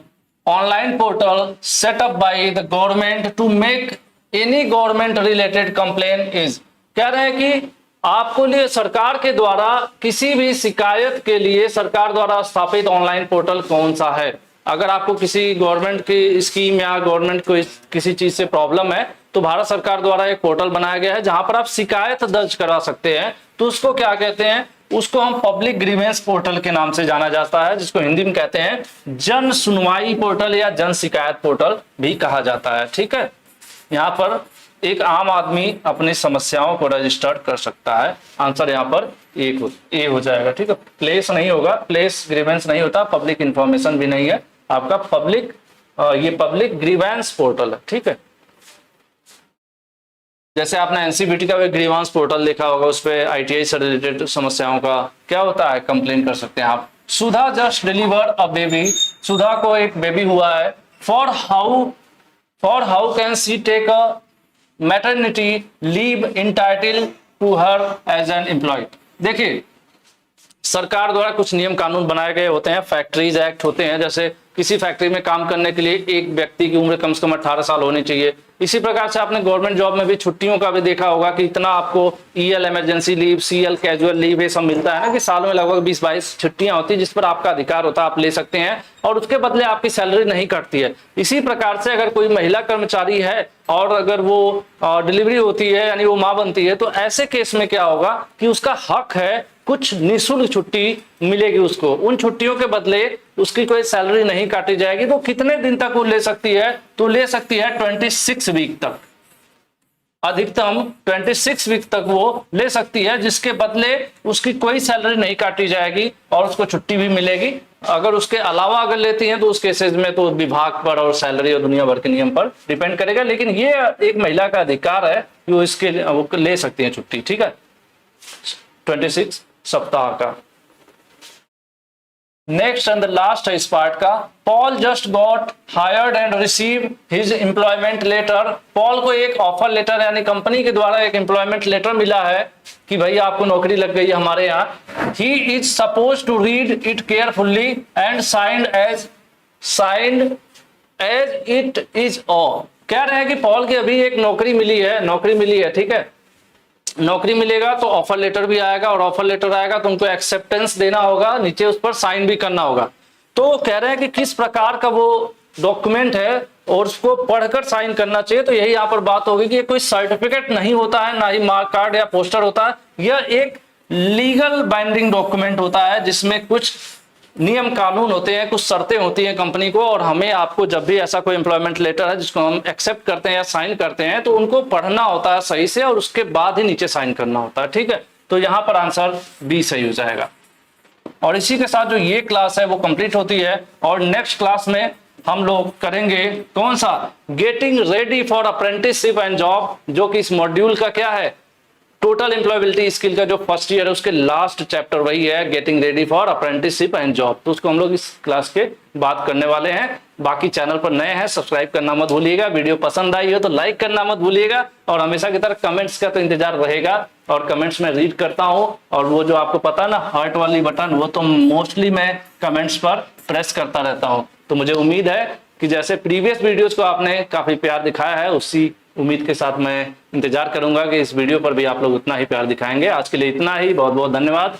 [SPEAKER 1] online portal set up by the government to make any government related complain is. कह रहे हैं कि आपको लिए सरकार के द्वारा किसी भी शिकायत के लिए सरकार द्वारा स्थापित ऑनलाइन पोर्टल कौन सा है। अगर आपको किसी गवर्नमेंट की स्कीम या गवर्नमेंट को किसी चीज से प्रॉब्लम है तो भारत सरकार द्वारा एक पोर्टल बनाया गया है जहां पर आप शिकायत दर्ज करा सकते हैं। तो उसको क्या कहते हैं, उसको हम पब्लिक ग्रीवेंस पोर्टल के नाम से जाना जाता है, जिसको हिंदी में कहते हैं जन सुनवाई पोर्टल या जन शिकायत पोर्टल भी कहा जाता है। ठीक है, यहाँ पर एक आम आदमी अपनी समस्याओं को रजिस्टर कर सकता है। आंसर यहाँ पर ए हो जाएगा। ठीक है, प्लेस नहीं होगा, प्लेस ग्रीवेंस नहीं होता, पब्लिक इंफॉर्मेशन भी नहीं है आपका, पब्लिक ये पब्लिक ग्रीवेंस पोर्टल है। ठीक है, जैसे आपने एनसीबीटी का भी ग्रीवेंस पोर्टल देखा होगा, उस पर आईटीआई से रिलेटेड समस्याओं का क्या होता है, कंप्लेन कर सकते हैं आप। Sudha just delivered a baby, Sudha को एक बेबी हुआ है। For how can she take a maternity leave entitle to her as an employ. देखिए, सरकार द्वारा कुछ नियम कानून बनाए गए होते हैं, फैक्ट्रीज एक्ट होते हैं, जैसे किसी फैक्ट्री में काम करने के लिए एक व्यक्ति की उम्र कम से कम 18 साल होनी चाहिए। इसी प्रकार से आपने गवर्नमेंट जॉब में भी छुट्टियों का भी देखा होगा कि इतना आपको EL emergency leave, CL casual leave, ये सब मिलता है ना, कि साल में लगभग 20-22 छुट्टियां होती है जिस पर आपका अधिकार होता है, आप ले सकते हैं और उसके बदले आपकी सैलरी नहीं कटती है। इसी प्रकार से अगर कोई महिला कर्मचारी है और अगर वो डिलीवरी होती है यानी वो माँ बनती है, तो ऐसे केस में क्या होगा कि उसका हक है कुछ निःशुल्क छुट्टी मिलेगी उसको, उन छुट्टियों के बदले उसकी कोई सैलरी नहीं काटी जाएगी। तो कितने दिन तक वो ले सकती है, तो ले सकती है 26 वीक तक, अधिकतम 26 वीक तक वो ले सकती है, जिसके बदले उसकी कोई सैलरी नहीं काटी जाएगी और उसको छुट्टी भी मिलेगी। अगर उसके अलावा अगर लेती हैं तो उस केसेस में तो विभाग पर और सैलरी और दुनिया भर के नियम पर डिपेंड करेगा, लेकिन ये एक महिला का अधिकार है कि वो इसके वो ले सकती है छुट्टी। ठीक है, 26 सप्ताह का। नेक्स्ट एंड द लास्ट है इस पार्ट का, Paul just got hired and receive his employment letter. Paul को एक ऑफर लेटर यानी कंपनी के द्वारा एक एम्प्लॉयमेंट लेटर मिला है कि भाई आपको नौकरी लग गई है हमारे यहाँ। He is suppose to read it carefully and signed as it is all. कह रहे हैं कि पॉल की अभी एक नौकरी मिली है, ठीक है, नौकरी मिलेगा तो ऑफर लेटर भी आएगा और ऑफर लेटर आएगा तो उनको एक्सेप्टेंस देना होगा, नीचे उस पर साइन भी करना होगा। तो कह रहे हैं कि किस प्रकार का वो डॉक्यूमेंट है और उसको पढ़कर साइन करना चाहिए। तो यही यहाँ पर बात होगी कि ये कोई सर्टिफिकेट नहीं होता है, ना ही मार्क कार्ड या पोस्टर होता है, यह एक लीगल बाइंडिंग डॉक्यूमेंट होता है जिसमें कुछ नियम कानून होते हैं, कुछ शर्तें होती हैं कंपनी को, और हमें आपको जब भी ऐसा कोई एम्प्लॉयमेंट लेटर है जिसको हम एक्सेप्ट करते हैं या साइन करते हैं तो उनको पढ़ना होता है सही से और उसके बाद ही नीचे साइन करना होता है। ठीक है, तो यहाँ पर आंसर बी सही हो जाएगा। और इसी के साथ जो ये क्लास है वो कंप्लीट होती है और नेक्स्ट क्लास में हम लोग करेंगे कौन सा, getting ready for apprenticeship and job, जो कि इस मॉड्यूल का क्या है, टोटल एम्प्लॉयबिलिटी स्किल का जो फर्स्ट ईयर है उसके लास्ट चैप्टर वही है, getting ready for apprenticeship and job. तो उसको हम लोग इस क्लास के बात करने वाले हैं। बाकी चैनल पर नए हैं सब्सक्राइब करना मत भूलिएगा, वीडियो पसंद आई हो तो लाइक करना मत भूलिएगा, और हमेशा की तरह कमेंट्स का तो इंतजार रहेगा और कमेंट्स में रीड करता हूँ। और वो जो आपको पता है ना हार्ट वाली बटन, वो तो मोस्टली मैं कमेंट्स पर प्रेस करता रहता हूँ। तो मुझे उम्मीद है कि जैसे प्रीवियस वीडियोज को आपने काफी प्यार दिखाया है, उसी उम्मीद के साथ मैं इंतजार करूंगा कि इस वीडियो पर भी आप लोग उतना ही प्यार दिखाएंगे। आज के लिए इतना ही, बहुत बहुत धन्यवाद।